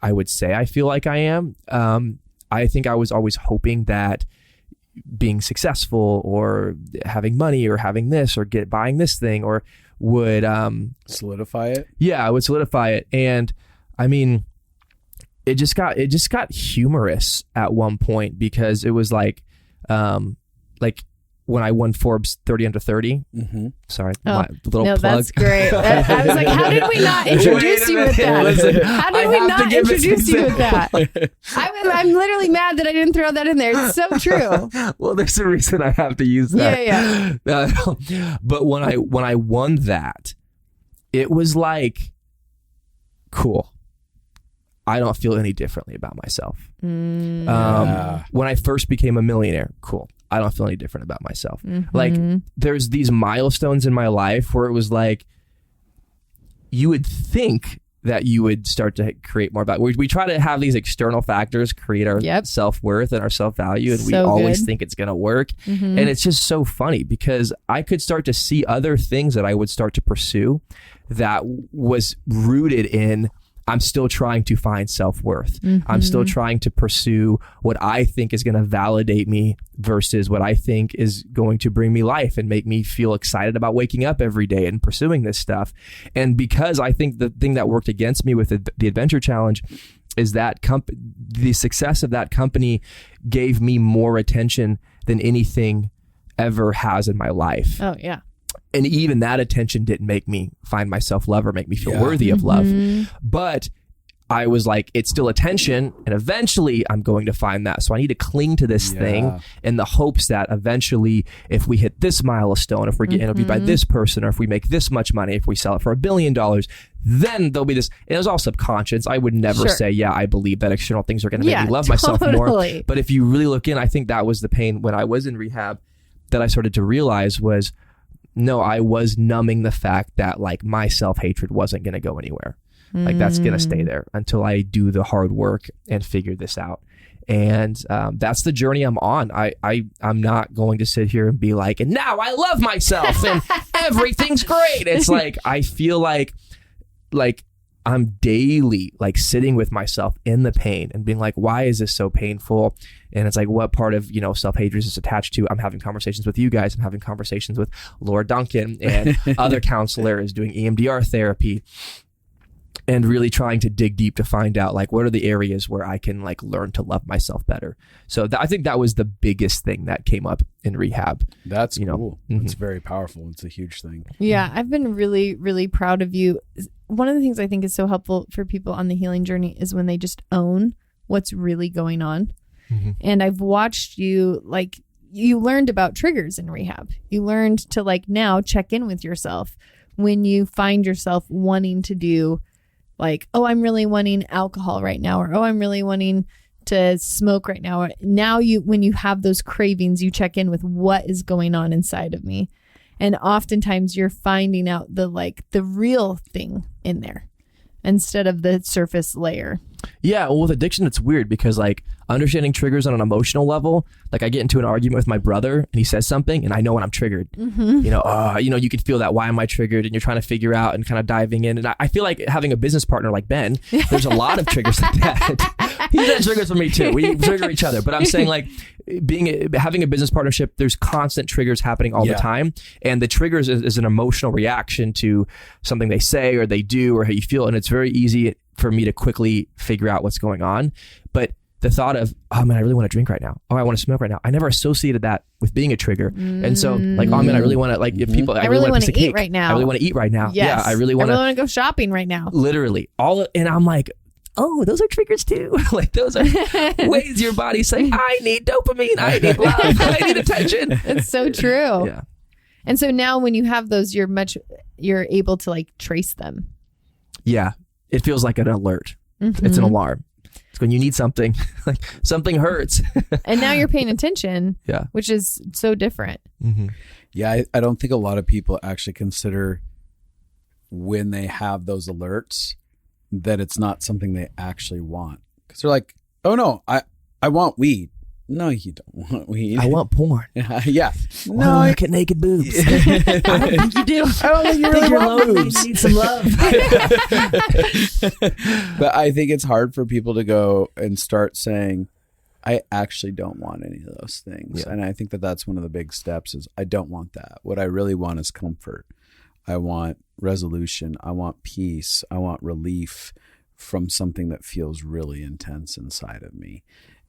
I would say I feel like I am. I think I was always hoping that being successful or having money or having this or buying this thing or would solidify it. Yeah, I would solidify it. And I mean, it just got humorous at one point because it was like when I won Forbes 30 under 30. Sorry, my little plug. That's great. I was like, how did we not introduce you with that? Listen, how did we not introduce you with that? I'm literally mad that I didn't throw that in there. It's so true. Well, there's a reason I have to use that. Yeah. But when I won that, it was like, cool. I don't feel any differently about myself. When I first became a millionaire, cool. I don't feel any different about myself. Like there's these milestones in my life where it was like, you would think that you would start to create more about. We try to have these external factors create our self-worth and our self-value, and we always think it's going to work. And it's just so funny because I could start to see other things that I would start to pursue that was rooted in, I'm still trying to find self-worth. I'm still trying to pursue what I think is going to validate me versus what I think is going to bring me life and make me feel excited about waking up every day and pursuing this stuff. And because I think the thing that worked against me with the Adventure Challenge is that the success of that company gave me more attention than anything ever has in my life. Oh, yeah. And even that attention didn't make me find myself love or make me feel worthy of love. But I was like, it's still attention, and eventually I'm going to find that. So I need to cling to this thing in the hopes that eventually, if we hit this milestone, if we're getting interviewed by this person, or if we make this much money, if we sell it for $1 billion, then there'll be this. And it was all subconscious. I would never say, I believe that external things are going to make me love myself more. But if you really look in, I think that was the pain when I was in rehab that I started to realize was, no, I was numbing the fact that like my self-hatred wasn't going to go anywhere. Like that's going to stay there until I do the hard work and figure this out. And that's the journey I'm on. I'm not going to sit here and be like, and now I love myself and everything's great. It's like, I feel like I'm daily like sitting with myself in the pain and being like, why is this so painful? And it's like, what part of, self-hatred is attached to? I'm having conversations with you guys. I'm having conversations with Laura Duncan and other counselors doing EMDR therapy and really trying to dig deep to find out like, what are the areas where I can like learn to love myself better? So I think that was the biggest thing that came up in rehab. That's cool. It's very powerful. It's a huge thing. Yeah. I've been really, really proud of you. One of the things I think is so helpful for people on the healing journey is when they just own what's really going on. And I've watched you, like, you learned about triggers in rehab. You learned to like now check in with yourself when you find yourself wanting to do like, oh, I'm really wanting alcohol right now, or oh, I'm really wanting to smoke right now. Now when you have those cravings, you check in with what is going on inside of me. And oftentimes you're finding out the real thing in there instead of the surface layer. Yeah, well, with addiction, it's weird because like understanding triggers on an emotional level, like I get into an argument with my brother and he says something and I know when I'm triggered. You can feel that. Why am I triggered? And you're trying to figure out and kind of diving in. And I feel like having a business partner like Ben, there's a lot of triggers like that. He's had triggers for me too. We trigger each other. But I'm saying like having a business partnership, there's constant triggers happening all the time. And the triggers is an emotional reaction to something they say or they do or how you feel. And it's very easy for me to quickly figure out what's going on. But the thought of, oh man, I really want to drink right now. Oh, I want to smoke right now. I never associated that with being a trigger. And so like, oh man, I really want to, like, if people, I really want to eat right now. I really want to eat right now. Yes. Yeah, I really want to go shopping right now. Literally and I'm like, oh, those are triggers too. Like those are ways your body's saying, I need dopamine. I need love. I need attention. It's so true. Yeah. And so now when you have those, you're able to like trace them. Yeah. It feels like an alert. It's an alarm. It's when you need something, like something hurts. And now you're paying attention, yeah, which is so different. Yeah, I don't think a lot of people actually consider when they have those alerts that it's not something they actually want. Because they're like, oh no, I want weed. No, you don't want weed. I want porn. Yeah. No, I look at naked boobs. I don't think you do. I don't think you really want boobs. You need some love. But I think it's hard for people to go and start saying, I actually don't want any of those things. Yeah. And I think that that's one of the big steps is I don't want that. What I really want is comfort. I want resolution. I want peace. I want relief from something that feels really intense inside of me.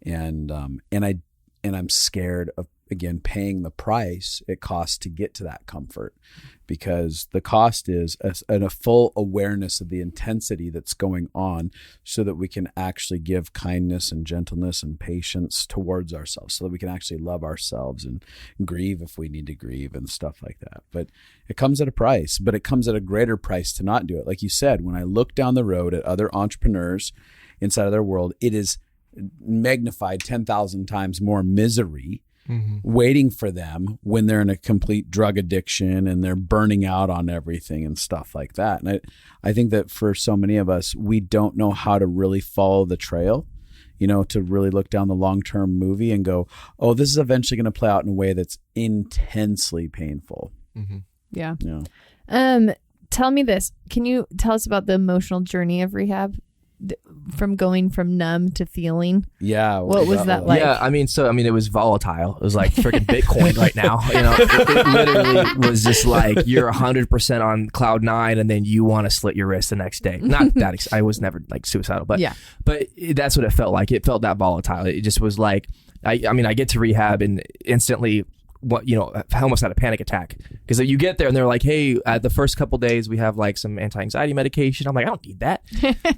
And I'm scared of, again, paying the price it costs to get to that comfort, because the cost is a full awareness of the intensity that's going on so that we can actually give kindness and gentleness and patience towards ourselves, so that we can actually love ourselves and grieve if we need to grieve and stuff like that. But it comes at a price, but it comes at a greater price to not do it. Like you said, when I look down the road at other entrepreneurs inside of their world, it is magnified 10,000 times more misery waiting for them when they're in a complete drug addiction and they're burning out on everything and stuff like that. And I think that for so many of us, we don't know how to really follow the trail, to really look down the long-term movie and go, oh, this is eventually going to play out in a way that's intensely painful. Yeah. Tell me this. Can you tell us about the emotional journey of rehab? From going from numb to feeling. Yeah. What was that like? Yeah, it was volatile. It was like freaking Bitcoin right now. It literally was just like you're 100% on cloud 9 and then you want to slit your wrist the next day. Not that I was never like suicidal, but yeah. But that's what it felt like. It felt that volatile. It just was like, I get to rehab and instantly I almost had a panic attack, because you get there and they're like, hey, the first couple days we have like some anti-anxiety medication. I'm like, I don't need that.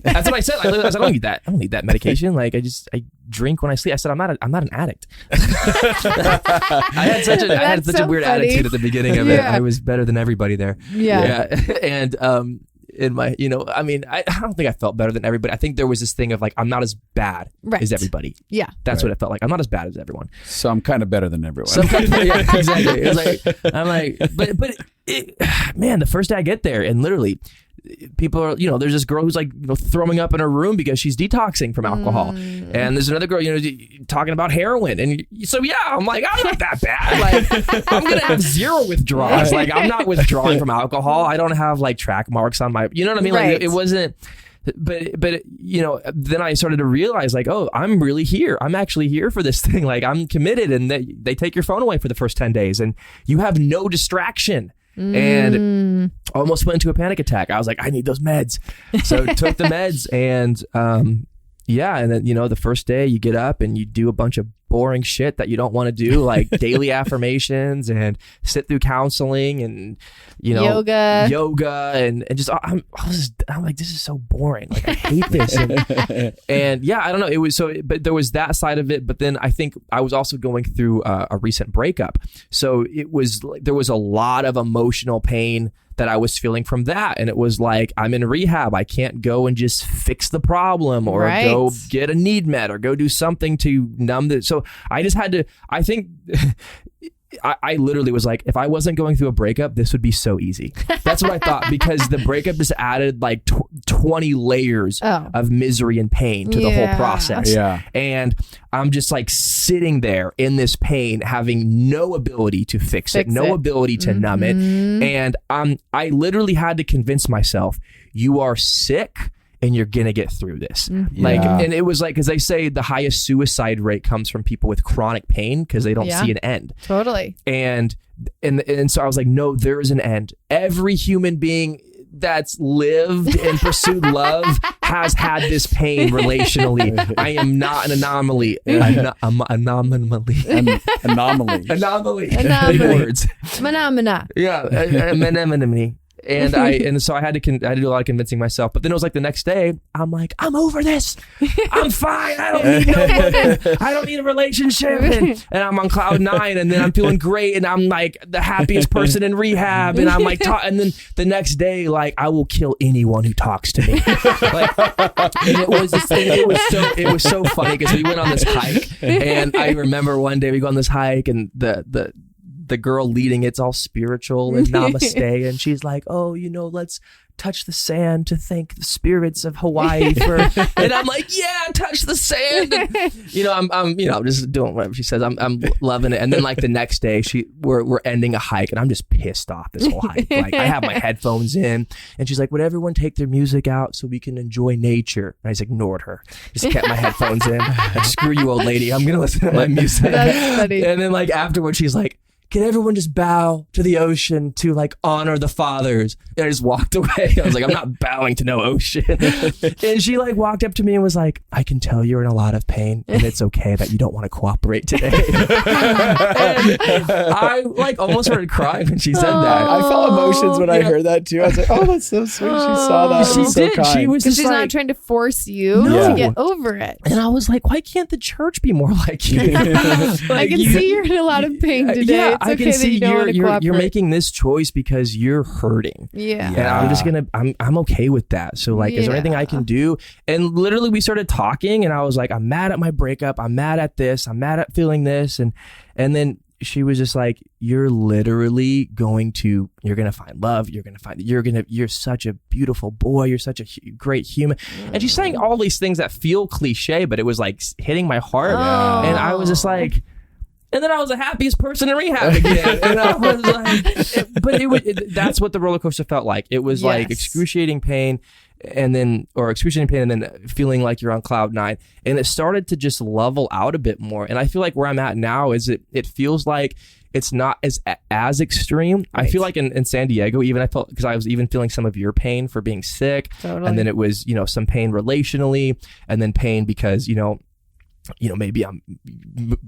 That's what I said. I don't need that. I don't need that medication. Like I drink when I sleep. I said, I'm not an addict. I had such a weird attitude at the beginning of it. I was better than everybody there. Yeah. And in my, I don't think I felt better than everybody. I think there was this thing of like, I'm not as bad as everybody. Yeah. That's what it felt like. I'm not as bad as everyone. So I'm kind of better than everyone. Yeah, exactly. It was like, I'm like, but man, the first day I get there and literally people are, there's this girl who's like throwing up in her room because she's detoxing from alcohol. And there's another girl, talking about heroin. And so, yeah, I'm like, I'm not that bad. Like, I'm going to have zero withdrawals. Like, I'm not withdrawing from alcohol. I don't have like track marks on my, you know what I mean? Right. Like, it wasn't, but then I started to realize like, oh, I'm really here. I'm actually here for this thing. Like, I'm committed. And they take your phone away for the first 10 days and you have no distraction. And almost went into a panic attack. I was like, I need those meds. So took the meds and and then the first day you get up and you do a bunch of boring shit that you don't want to do, like daily affirmations and sit through counseling and yoga and just I'm like, this is so boring. Like, I hate this. And I don't know. It was but there was that side of it. But then I think I was also going through a recent breakup. So it was like there was a lot of emotional pain that I was feeling from that. And it was like, I'm in rehab. I can't go and just fix the problem or go get a need met or go do something to numb it. So I just had to, I think I literally was like, if I wasn't going through a breakup, this would be so easy. That's what I thought, because the breakup just added like 20 layers of misery and pain to the whole process. Yeah. And I'm just like sitting there in this pain, having no ability to fix it, no ability to numb it. And I literally had to convince myself, you are sick and you're going to get through this. And it was like, because they say the highest suicide rate comes from people with chronic pain because they don't see an end. Totally. And so I was like, no, there is an end. Every human being that's lived and pursued love has had this pain relationally. I am not an anomaly. Anomaly. Words. Phenomena. Yeah. Anemone. And so I had to do a lot of convincing myself. But then it was like the next day, I'm like, I'm over this. I'm fine. I don't need no woman. I don't need a relationship. And I'm on cloud 9, and then I'm feeling great, and I'm like the happiest person in rehab. And I'm like, and then the next day, like, I will kill anyone who talks to me. Like, and it was so funny because we went on this hike, and I remember one day we go on this hike, and the girl leading it's all spiritual and namaste, and she's like, oh, let's touch the sand to thank the spirits of Hawaii for, and I'm like, yeah, touch the sand. And, I'm just doing whatever she says. I'm loving it. And then like the next day we're ending a hike, and I'm just pissed off this whole hike. Like, I have my headphones in, and she's like, would everyone take their music out so we can enjoy nature? And I just ignored her. Just kept my headphones in. Like, screw you, old lady. I'm going to listen to my music. That's funny. And then like afterwards, she's like, can everyone just bow to the ocean to like honor the fathers? And I just walked away. I was like, I'm not bowing to no ocean. And she like walked up to me and was like, I can tell you're in a lot of pain, and it's okay that you don't want to cooperate today. And I like almost started crying when she said that. I felt emotions when I heard that too. I was like, oh, that's so sweet. She saw that. She so did. Kind. She was just she's not trying to force you to get over it. And I was like, why can't the church be more like you? I can see you're in a lot of pain today. Yeah, it's okay that you don't want to cooperate. you're making this choice because you're hurting. Yeah. And I'm just I'm okay with that. So like, is there anything I can do? And literally we started talking, and I was like, I'm mad at my breakup. I'm mad at this. I'm mad at feeling this. And then she was just like, you're literally you're going to find love. You're such a beautiful boy. You're such a great human. And she's saying all these things that feel cliche, but it was like hitting my heart. And I was just like, and then I was the happiest person in rehab again. And I was like, that's what the roller coaster felt like. It was like excruciating pain, and then feeling like you're on cloud 9. And it started to just level out a bit more. And I feel like where I'm at now is it feels like it's not as extreme. Right. I feel like in San Diego, even I felt, because I was even feeling some of your pain for being sick. Totally. And then it was, some pain relationally, and then pain because, maybe I'm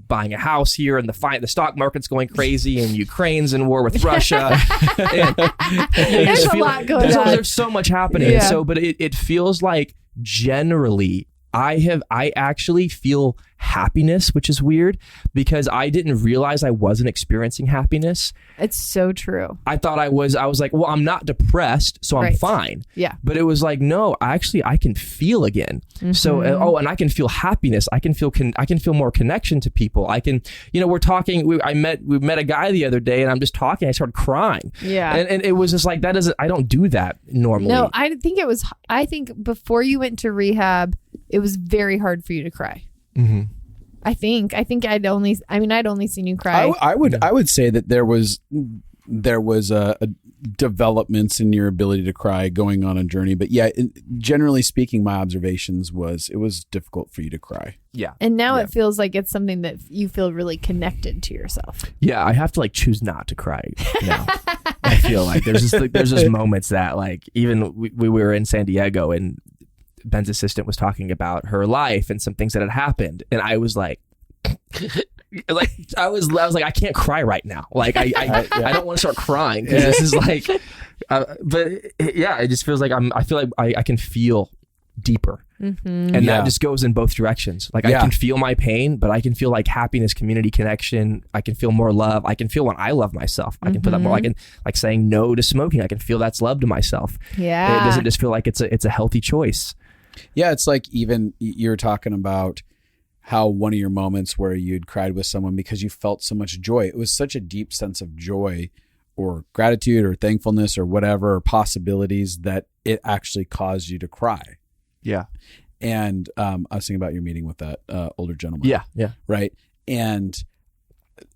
buying a house here, and the stock market's going crazy, and Ukraine's in war with Russia. There's a lot going on. There's so much happening. Yeah. So, but it feels like generally I actually feel happiness, which is weird because I didn't realize I wasn't experiencing happiness. It's so true. I thought I was like, well, I'm not depressed, so I'm fine. Yeah. But it was like, no, I can feel again. Mm-hmm. So, and I can feel happiness. I can feel more connection to people. I can, we're talking, we met a guy the other day, and I'm just talking, I started crying. Yeah. And it was just like, I don't do that normally. No, I think before you went to rehab, it was very hard for you to cry. Mm-hmm. I think I'd only seen you cry. I would say that there was a developments in your ability to cry going on a journey, but generally speaking, my observations was it was difficult for you to cry. Yeah. And now it feels like it's something that you feel really connected to yourself. Yeah, I have to like choose not to cry now. I feel like there's just moments that like, even we were in San Diego, and Ben's assistant was talking about her life and some things that had happened, and I was like, I was like, I can't cry right now. Like I don't want to start crying because this is like, but it just feels like I feel like I can feel deeper, and that just goes in both directions. Like I can feel my pain, but I can feel like happiness, community connection. I can feel more love. I can feel when I love myself. I can feel that more. I can like saying no to smoking. I can feel that's love to myself. Yeah, it doesn't just feel like it's a healthy choice. Yeah, it's like even you're talking about how one of your moments where you'd cried with someone because you felt so much joy. It was such a deep sense of joy or gratitude or thankfulness or whatever, or possibilities, that it actually caused you to cry. Yeah. And I was thinking about your meeting with that older gentleman. Yeah. Yeah. Right. And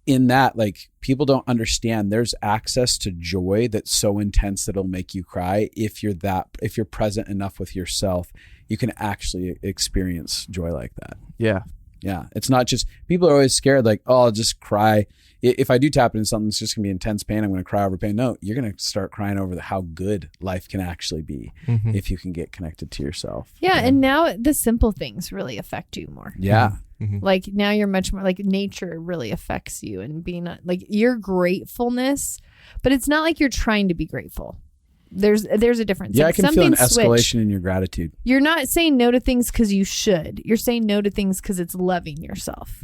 in that, like, people don't understand there's access to joy that's so intense that it'll make you cry. If you're present enough with yourself, you can actually experience joy like that. Yeah. Yeah. It's not just, people are always scared, like, oh, I'll just cry. If I do tap into something that's just going to be intense pain, I'm going to cry over pain. No, you're going to start crying over how good life can actually be if you can get connected to yourself. Yeah. And now the simple things really affect you more. Yeah. Like now you're much more like nature really affects you, and being like your gratefulness, but it's not like you're trying to be grateful. There's a difference. Yeah, like I can feel an escalation switch. in your gratitude. You're not saying no to things because you should. You're saying no to things because it's loving yourself.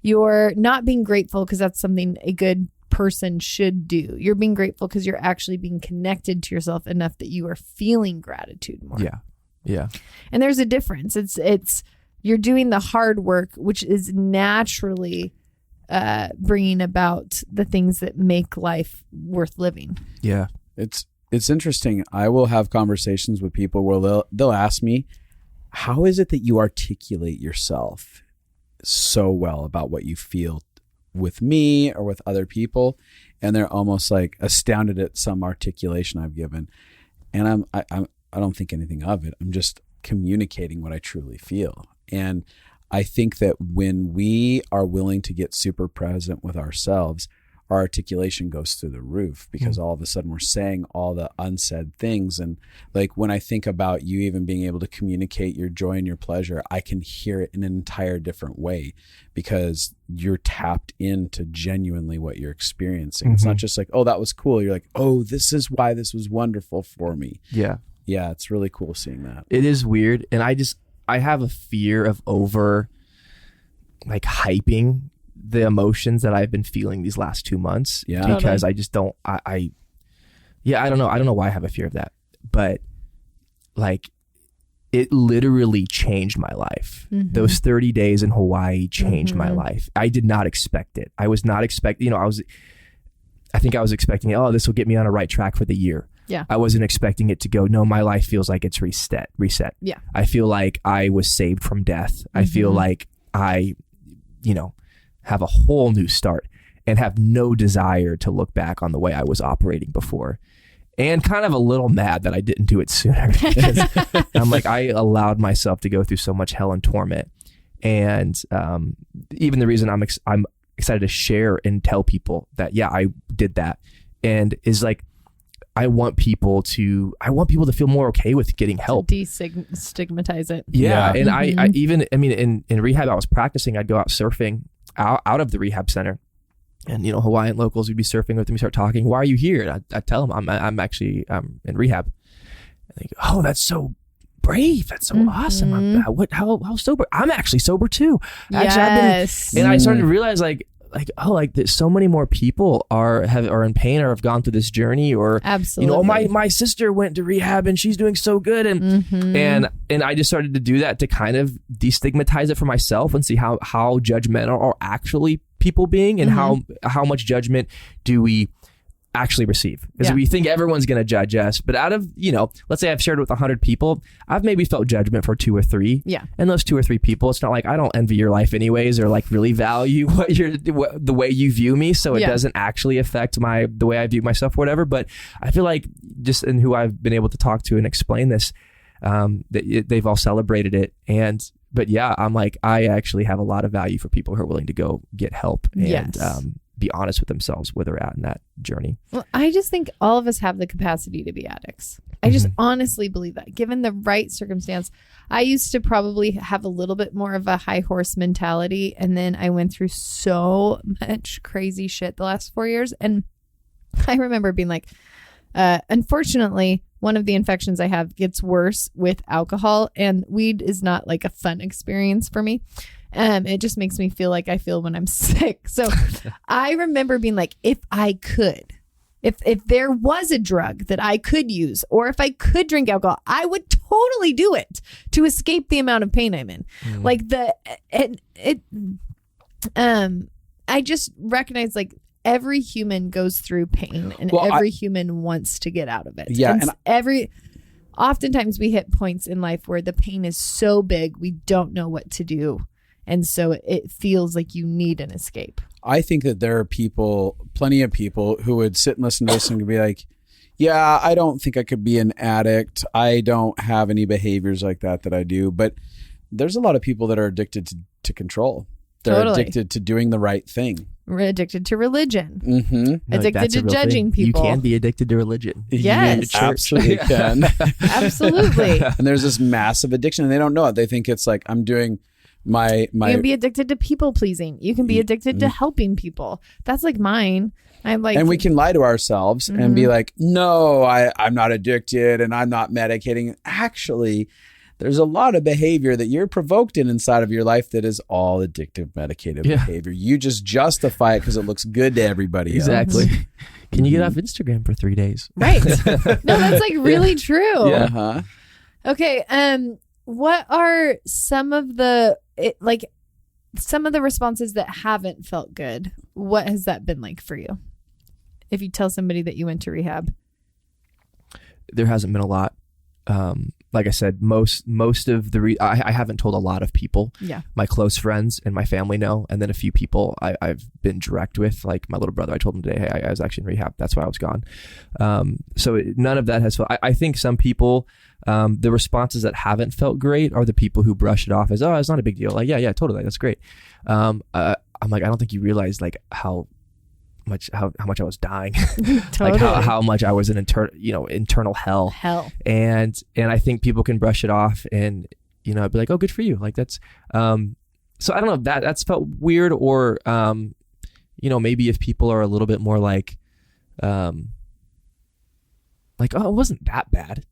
You're not being grateful because that's something a good person should do. You're being grateful because you're actually being connected to yourself enough that you are feeling gratitude more. Yeah. And there's a difference. It's you're doing the hard work, which is naturally bringing about the things that make life worth living. Yeah. It's interesting. I will have conversations with people where they'll ask me, how is it that you articulate yourself so well about what you feel with me or with other people? And they're almost like astounded at some articulation I've given. And I don't think anything of it. I'm just communicating what I truly feel. And I think that when we are willing to get super present with ourselves, our articulation goes through the roof, because all of a sudden we're saying all the unsaid things. And like when I think about you even being able to communicate your joy and your pleasure, I can hear it in an entire different way, because you're tapped into genuinely what you're experiencing. It's not just like, oh, that was cool. You're like, oh, this is why this was wonderful for me. Yeah. It's really cool seeing that. It is weird. And I have a fear of over like hyping the emotions that I've been feeling these last 2 months. Yeah. Because I just don't, I don't know. I don't know why I have a fear of that, but like it literally changed my life. Those 30 days in Hawaii changed my life. I did not expect it. I was not expecting, I think I was expecting, oh, this will get me on a right track for the year. Yeah. I wasn't expecting it to go, no, my life feels like it's reset. Yeah. I feel like I was saved from death. I feel like I, have a whole new start and have no desire to look back on the way I was operating before. And kind of a little mad that I didn't do it sooner. I'm like, I allowed myself to go through so much hell and torment. And even the reason I'm excited to share and tell people that, yeah, I did that. And is like, I want people to feel more okay with getting help. Destigmatize it. Yeah. And I even, in rehab, I was practicing. I'd go out surfing out of the rehab center, and Hawaiian locals would be surfing with me, start talking, why are you here? And I tell them I'm actually in rehab. And they go, oh, that's so brave, that's so awesome. How sober? I'm actually sober too. Yes. And I started to realize that so many more people are in pain or have gone through this journey, or absolutely, my sister went to rehab and she's doing so good, and I just started to do that to kind of destigmatize it for myself and see how judgmental are actually people being, and how much judgment do we actually receive, because we think everyone's going to judge us, but out of let's say I've shared with 100 people, I've maybe felt judgment for 2 or 3, and those 2 or 3 people, it's not like I don't envy your life anyways, or like really value the way you view me, so it doesn't actually affect the way I view myself or whatever. But I feel like just in who I've been able to talk to and explain this, they've all celebrated it. But yeah, I'm like, I actually have a lot of value for people who are willing to go get help and be honest with themselves where they're at in that journey. Well, I just think all of us have the capacity to be addicts. I just honestly believe that, given the right circumstance. I used to probably have a little bit more of a high horse mentality, and then I went through so much crazy shit the last 4 years. And I remember being like, unfortunately, one of the infections I have gets worse with alcohol, and weed is not like a fun experience for me. It just makes me feel like I feel when I'm sick. So I remember being like, if I could, if there was a drug that I could use, or if I could drink alcohol, I would totally do it to escape the amount of pain I'm in. Like I just recognize like every human goes through pain, and every human wants to get out of it. Yeah. And oftentimes we hit points in life where the pain is so big, we don't know what to do. And so it feels like you need an escape. I think that there are plenty of people who would sit and listen to this and be like, yeah, I don't think I could be an addict. I don't have any behaviors like that I do. But there's a lot of people that are addicted to to control. They're Totally. addicted to doing the right thing. We're addicted to religion. Mm-hmm. Addicted to judging people. You can be addicted to religion. Yes. You absolutely can. Absolutely. And there's this massive addiction, and they don't know it. They think it's like, I'm doing my. You can be addicted to people pleasing. You can be addicted to helping people. That's like mine. I'm like, and we can lie to ourselves and be like, no, I'm not addicted and I'm not medicating. Actually, there's a lot of behavior that you're provoked inside of your life that is all addictive medicative behavior. You just justify it because it looks good to everybody else. Exactly. Can you get off Instagram for 3 days? right. No, that's like really true. Yeah. Uh-huh. Okay. What are some of the responses that haven't felt good? What has that been like for you? If you tell somebody that you went to rehab. There hasn't been a lot. Like I said, most of the I haven't told a lot of people. Yeah. My close friends and my family know, and then a few people I've been direct with, like my little brother. I told him today, hey, I was actually in rehab. That's why I was gone. So none of that has felt. I think some people, the responses that haven't felt great are the people who brush it off as, oh, it's not a big deal. Like, yeah, totally, that's great. I'm like, I don't think you realize like how much I was dying. Totally. Like how much I was in internal hell. And I think people can brush it off and be like, oh, good for you. Like that's so I don't know if that's felt weird, or maybe if people are a little bit more like oh, it wasn't that bad.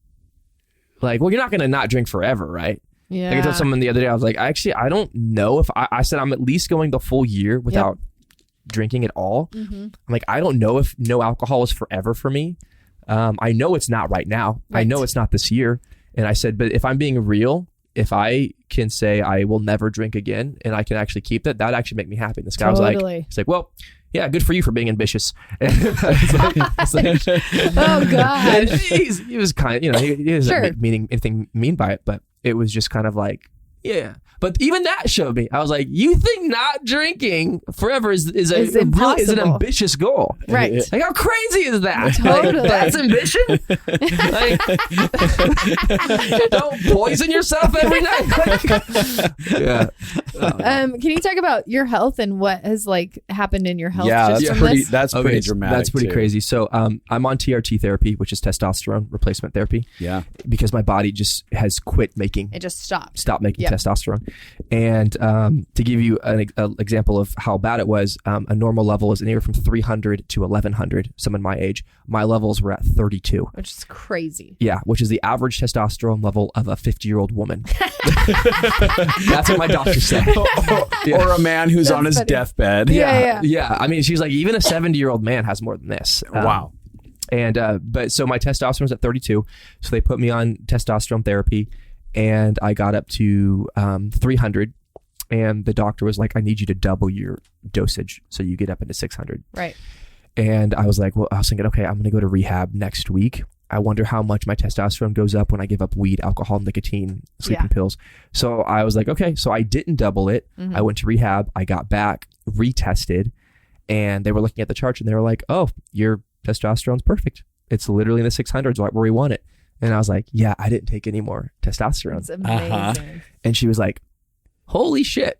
Like, well, you're not gonna not drink forever, right? Yeah. Like I told someone the other day, I was like, actually, I don't know if I said I'm at least going the full year without drinking at all. Mm-hmm. I'm like, I don't know if no alcohol is forever for me. I know it's not right now. Right. I know it's not this year. And I said, but if I'm being real, if I can say I will never drink again and I can actually keep that actually make me happy. And this guy was like, he's like, well, yeah, good for you for being ambitious. It's like, oh God. He was kind of, he doesn't meaning anything mean by it, but it was just kind of like, yeah. But even that showed me. I was like, you think not drinking forever is an ambitious goal. Right. Like, how crazy is that? Totally. Like, that's ambition? Like, don't poison yourself every night. Yeah. Can you talk about your health and what has like happened in your health? Yeah, just from this? that's pretty dramatic. That's pretty too. crazy. So I'm on TRT therapy, which is testosterone replacement therapy. Yeah. Because my body just has quit making. It just stopped. Stop making testosterone. And to give you an example of how bad it was, a normal level is anywhere from 300 to 1100. Someone my age, my levels were at 32. Which is crazy. Yeah, which is the average testosterone level of a 50-year-old woman. That's what my doctor said. Or a man who's That's on his funny. deathbed. Yeah. I mean, she's like, even a 70-year-old man has more than this. Wow. And but so my testosterone was at 32, so they put me on testosterone therapy. And I got up to 300, and the doctor was like, I need you to double your dosage so you get up into 600. Right. And I was like, well, I was thinking, okay, I'm going to go to rehab next week. I wonder how much my testosterone goes up when I give up weed, alcohol, nicotine, sleeping pills. So I was like, okay, so I didn't double it. Mm-hmm. I went to rehab. I got back, retested, and they were looking at the charts and they were like, oh, your testosterone's perfect. It's literally in the 600s, right where we want it. And I was like, yeah, I didn't take any more testosterone. It's amazing. And she was like, holy shit.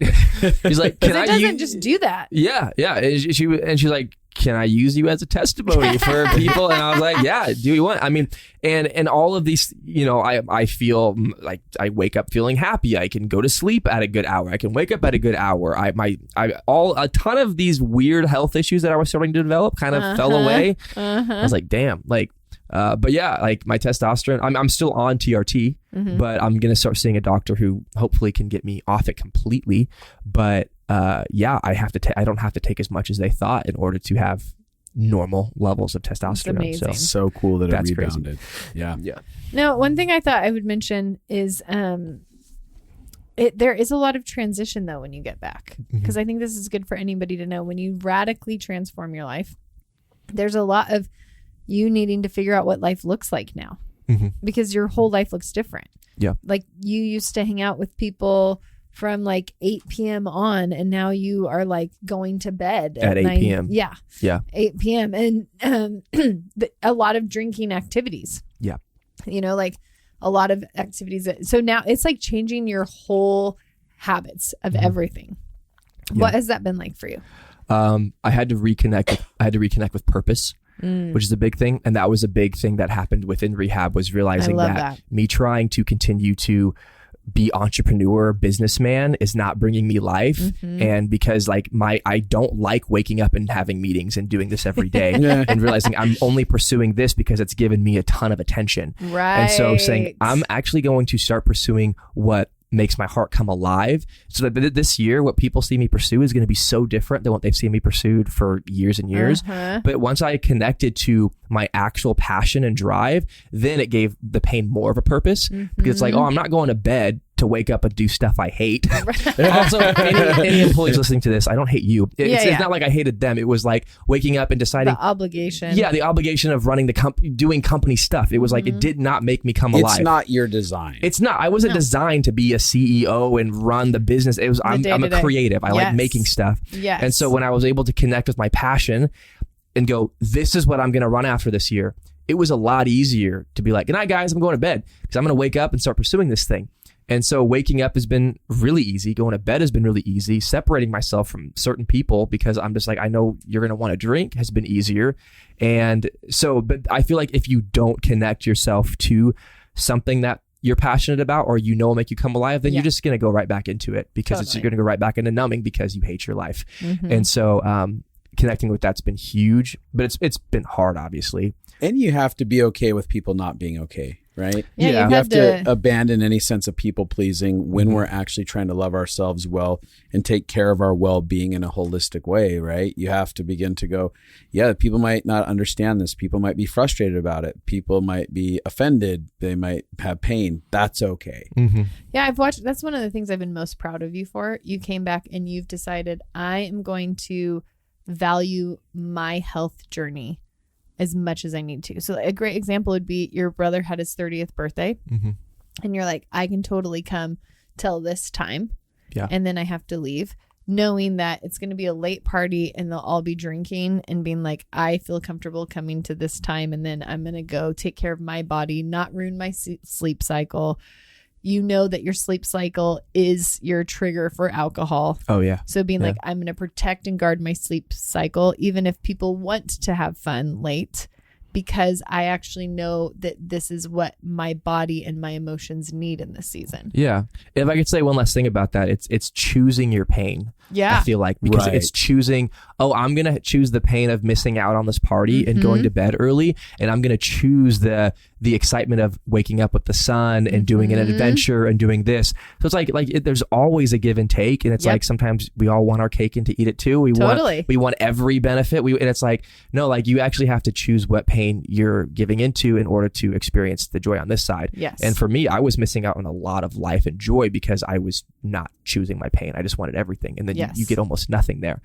She's like, can I doesn't just do that. Yeah. And she's like, can I use you as a testimony for people? And I was like, yeah, do you want? I mean, and all of these, I feel like I wake up feeling happy. I can go to sleep at a good hour. I can wake up at a good hour. A ton of these weird health issues that I was starting to develop kind of fell away. I was like, damn, like, but yeah, like my testosterone, I'm still on TRT, but I'm going to start seeing a doctor who hopefully can get me off it completely. But yeah, I don't have to take as much as they thought in order to have normal levels of testosterone. So cool that that's it rebounded. Crazy. Yeah. Now, one thing I thought I would mention is there is a lot of transition though when you get back, because I think this is good for anybody to know. When you radically transform your life, there's a lot of you needing to figure out what life looks like now, because your whole life looks different. Yeah. Like you used to hang out with people from like 8 p.m. on, and now you are like going to bed at 8 p.m. Yeah. 8 p.m. And a lot of drinking activities. Yeah. Like a lot of activities. So now it's like changing your whole habits of everything. Yeah. What has that been like for you? I had to reconnect with purpose, which is a big thing. And that was a big thing that happened within rehab, was realizing that me trying to continue to be entrepreneur, businessman is not bringing me life. And because like I don't like waking up and having meetings and doing this every day and realizing I'm only pursuing this because it's given me a ton of attention. Right. And so saying I'm actually going to start pursuing what makes my heart come alive, so that this year what people see me pursue is going to be so different than what they've seen me pursued for years and years. But once I connected to my actual passion and drive, then it gave the pain more of a purpose, because it's like, oh, I'm not going to bed to wake up and do stuff I hate. Also, any employees listening to this, I don't hate you. It's not like I hated them. It was like waking up and deciding the obligation. Yeah, the obligation of running the company, doing company stuff. It was like, it did not make me come alive. It's not your design. It's not. I wasn't designed to be a CEO and run the business. It was. I'm a creative. I like making stuff. Yes. And so when I was able to connect with my passion and go, this is what I'm going to run after this year, it was a lot easier to be like, good night, guys. I'm going to bed because I'm going to wake up and start pursuing this thing. And so waking up has been really easy. Going to bed has been really easy. Separating myself from certain people because I'm just like, I know you're going to want to drink, has been easier. And so, but I feel like if you don't connect yourself to something that you're passionate about or you know will make you come alive, then you're just going to go right back into it because you're going to go right back into numbing because you hate your life. And so connecting with that's been huge, but it's been hard, obviously. And you have to be okay with people not being okay, right? Yeah. You have to abandon any sense of people pleasing when we're actually trying to love ourselves well and take care of our well-being in a holistic way, right? You have to begin to go, yeah, people might not understand this. People might be frustrated about it. People might be offended. They might have pain. That's okay. Yeah, I've watched. That's one of the things I've been most proud of you for. You came back and you've decided, I am going to value my health journey as much as I need to. So a great example would be your brother had his 30th birthday and you're like, I can totally come till this time. Yeah. And then I have to leave, knowing that it's going to be a late party and they'll all be drinking and being like, I feel comfortable coming to this time. And then I'm going to go take care of my body, not ruin my sleep cycle. You know that your sleep cycle is your trigger for alcohol. Oh, yeah. So being like, I'm going to protect and guard my sleep cycle, even if people want to have fun late, because I actually know that this is what my body and my emotions need in this season. Yeah. If I could say one last thing about that, it's choosing your pain. Yeah. I feel like, because it's choosing, I'm going to choose the pain of missing out on this party and going to bed early. And I'm going to choose the excitement of waking up with the sun and doing an adventure and doing this. So it's like there's always a give and take. And it's like, sometimes we all want our cake and to eat it too. We want every benefit. And it's like, no, like you actually have to choose what pain you're giving into in order to experience the joy on this side. Yes. And for me, I was missing out on a lot of life and joy because I was not choosing my pain. I just wanted everything. And then you get almost nothing there.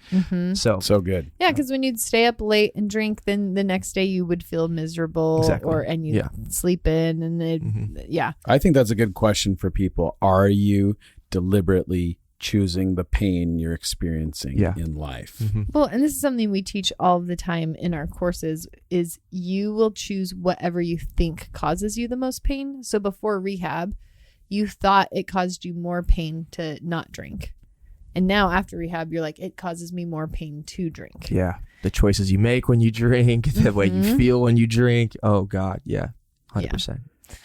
So good. Yeah, because when you'd stay up late and drink, then the next day you would feel miserable and you'd sleep in and then I think that's a good question for people. Are you deliberately choosing the pain you're experiencing in life? Well, and this is something we teach all the time in our courses, is you will choose whatever you think causes you the most pain. So before rehab, you thought it caused you more pain to not drink. And now after rehab, you're like, it causes me more pain to drink. Yeah. The choices you make when you drink, the way you feel when you drink. Oh, God. Yeah. 100%. Yeah.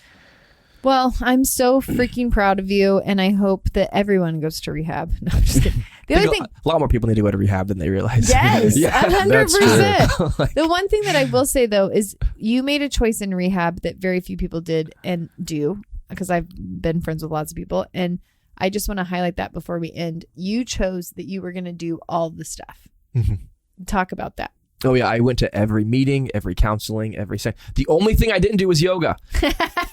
Well, I'm so freaking proud of you. And I hope that everyone goes to rehab. No, I'm just kidding. The other thing, a lot more people need to go to rehab than they realize. Yes, 100%. The one thing that I will say, though, is you made a choice in rehab that very few people did and do, because I've been friends with lots of people. And I just want to highlight that before we end. You chose that you were going to do all the stuff. Talk about that. Oh, yeah. I went to every meeting, every counseling, the only thing I didn't do was yoga.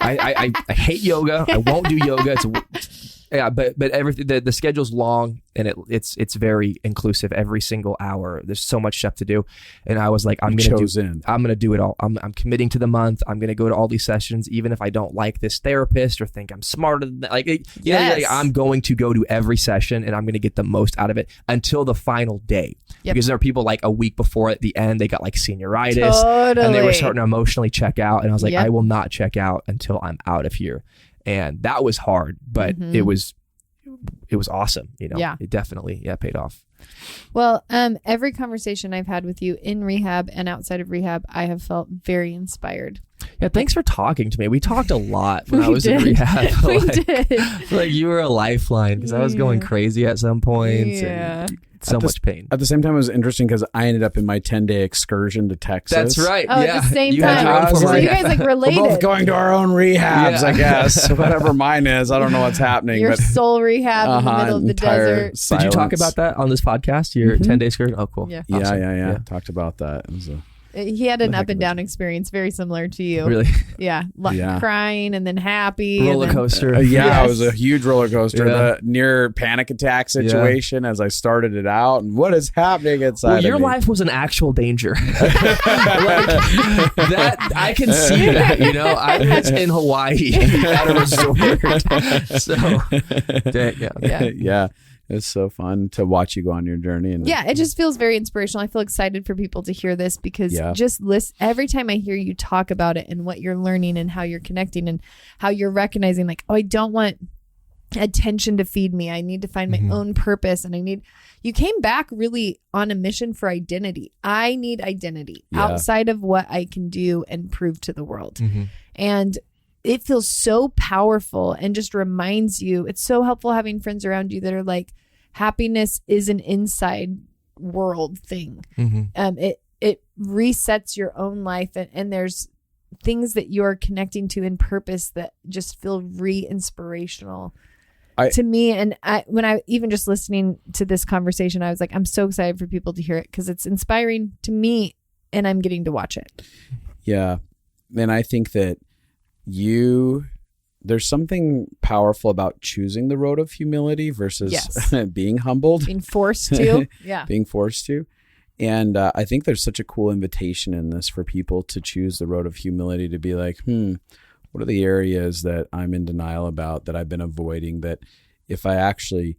I hate yoga. I won't do yoga. But everything, the schedule's long and it's very inclusive every single hour. There's so much stuff to do. And I was like, I'm going to do it all. I'm committing to the month. I'm going to go to all these sessions, even if I don't like this therapist or think I'm smarter than that. I'm going to go to every session and I'm going to get the most out of it until the final day. Because there are people like a week before at the end, they got like senioritis and they were starting to emotionally check out. And I was like, I will not check out until I'm out of here. And that was hard, but it was it was awesome. Yeah. It definitely paid off. Well, every conversation I've had with you in rehab and outside of rehab, I have felt very inspired. Yeah, thanks for talking to me. We talked a lot when I was did. in rehab. We did. Like you were a lifeline because I was going crazy at some points. Yeah. And so much pain. At the same time, it was interesting because I ended up in my 10-day excursion to Texas. That's right. Oh, yeah. at the same You had time. your own So form of you rehab. guys like related. We're both going to our own rehabs, I guess. Whatever mine is, I don't know what's happening. Your but soul rehab in the middle of the entire desert. Did you talk about that on this podcast? Your 10-day excursion? Oh, cool. Yeah. Awesome. Yeah. Talked about that. It was He had an up and down experience, very similar to you. Really? Yeah. Yeah. Crying and then happy. Roller and then, coaster. It Yes. was a huge roller coaster. Yeah. The near panic attack situation as I started it out, and what is happening inside Well, of your me. life was an actual danger. Like, that I can see that. I was in Hawaii at a resort. So, yeah. Yeah. It's so fun to watch you go on your journey. And Yeah, it just feels very inspirational. I feel excited for people to hear this because just every time I hear you talk about it and what you're learning and how you're connecting and how you're recognizing like, oh, I don't want attention to feed me. I need to find my own purpose. And you came back really on a mission for identity. I need identity outside of what I can do and prove to the world. And it feels so powerful and just reminds you, it's so helpful having friends around you that are like, happiness is an inside world thing. It resets your own life and there's things that you're connecting to in purpose that just feel re-inspirational to me. And when I even just listening to this conversation, I was like, I'm so excited for people to hear it because it's inspiring to me and I'm getting to watch it. Yeah. And I think that there's something powerful about choosing the road of humility versus being humbled. Being forced to. Yeah. Being forced to. And I think there's such a cool invitation in this for people to choose the road of humility, to be like, what are the areas that I'm in denial about, that I've been avoiding, that if I actually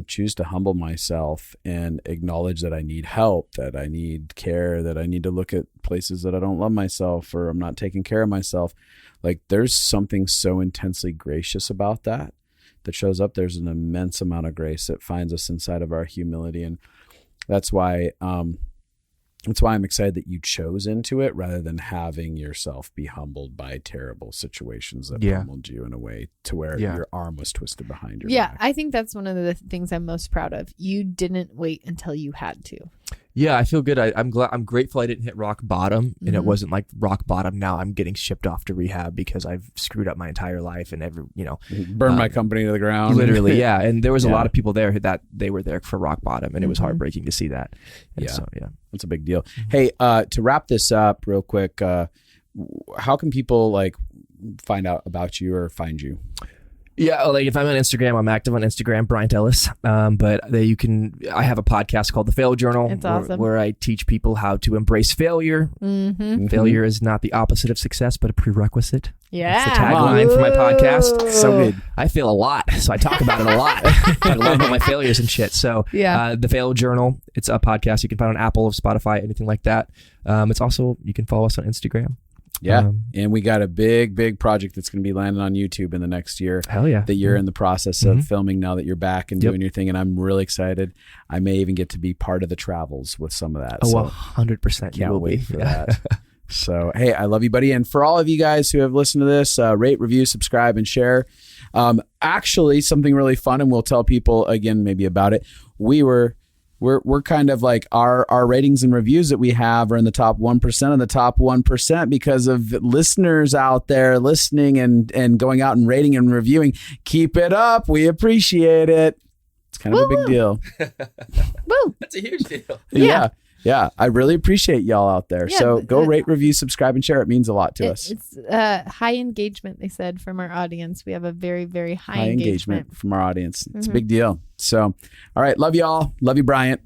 choose to humble myself and acknowledge that I need help, that I need care, that I need to look at places that I don't love myself or I'm not taking care of myself. Like there's something so intensely gracious about that shows up. There's an immense amount of grace that finds us inside of our humility. And that's why I'm excited that you chose into it rather than having yourself be humbled by terrible situations that pummeled you in a way to where your arm was twisted behind your back. I think that's one of the things I'm most proud of. You didn't wait until you had to. Yeah, I feel good. I'm grateful I didn't hit rock bottom, and it wasn't like rock bottom. Now I'm getting shipped off to rehab because I've screwed up my entire life and burned my company to the ground. Literally, yeah. And there was a lot of people there that they were there for rock bottom, and it was heartbreaking to see that. And so, that's a big deal. Hey, to wrap this up real quick, how can people find out about you or find you? Yeah, like if I'm on Instagram, I'm active on Instagram, Bryant Ellis. But I have a podcast called The Fail Journal. It's awesome. Where I teach people how to embrace failure. Failure is not the opposite of success, but a prerequisite. Yeah. That's the tagline for my podcast. So good. I fail a lot, so I talk about it a lot. I love about my failures and shit. So The Fail Journal, it's a podcast you can find on Apple, Spotify, anything like that. It's also, you can follow us on Instagram. Yeah. And we got a big project that's going to be landing on YouTube in the next year. Hell yeah. That you're in the process of filming now that you're back and doing your thing. And I'm really excited. I may even get to be part of the travels with some of that. Oh, so 100%. Can't wait for that. So, hey, I love you, buddy. And for all of you guys who have listened to this, rate, review, subscribe, and share. Actually, something really fun, and we'll tell people again maybe about it. We're kind of like our ratings and reviews that we have are in the top 1% of the top 1% because of listeners out there listening and going out and rating and reviewing. Keep it up. We appreciate it. It's kind of a big deal. Woo. That's a huge deal. Yeah. I really appreciate y'all out there. Yeah, so go rate, review, subscribe, and share. It means a lot to us. It's high engagement, they said, from our audience. We have a very, very high engagement from our audience. It's a big deal. So, all right. Love y'all. Love you, Bryant.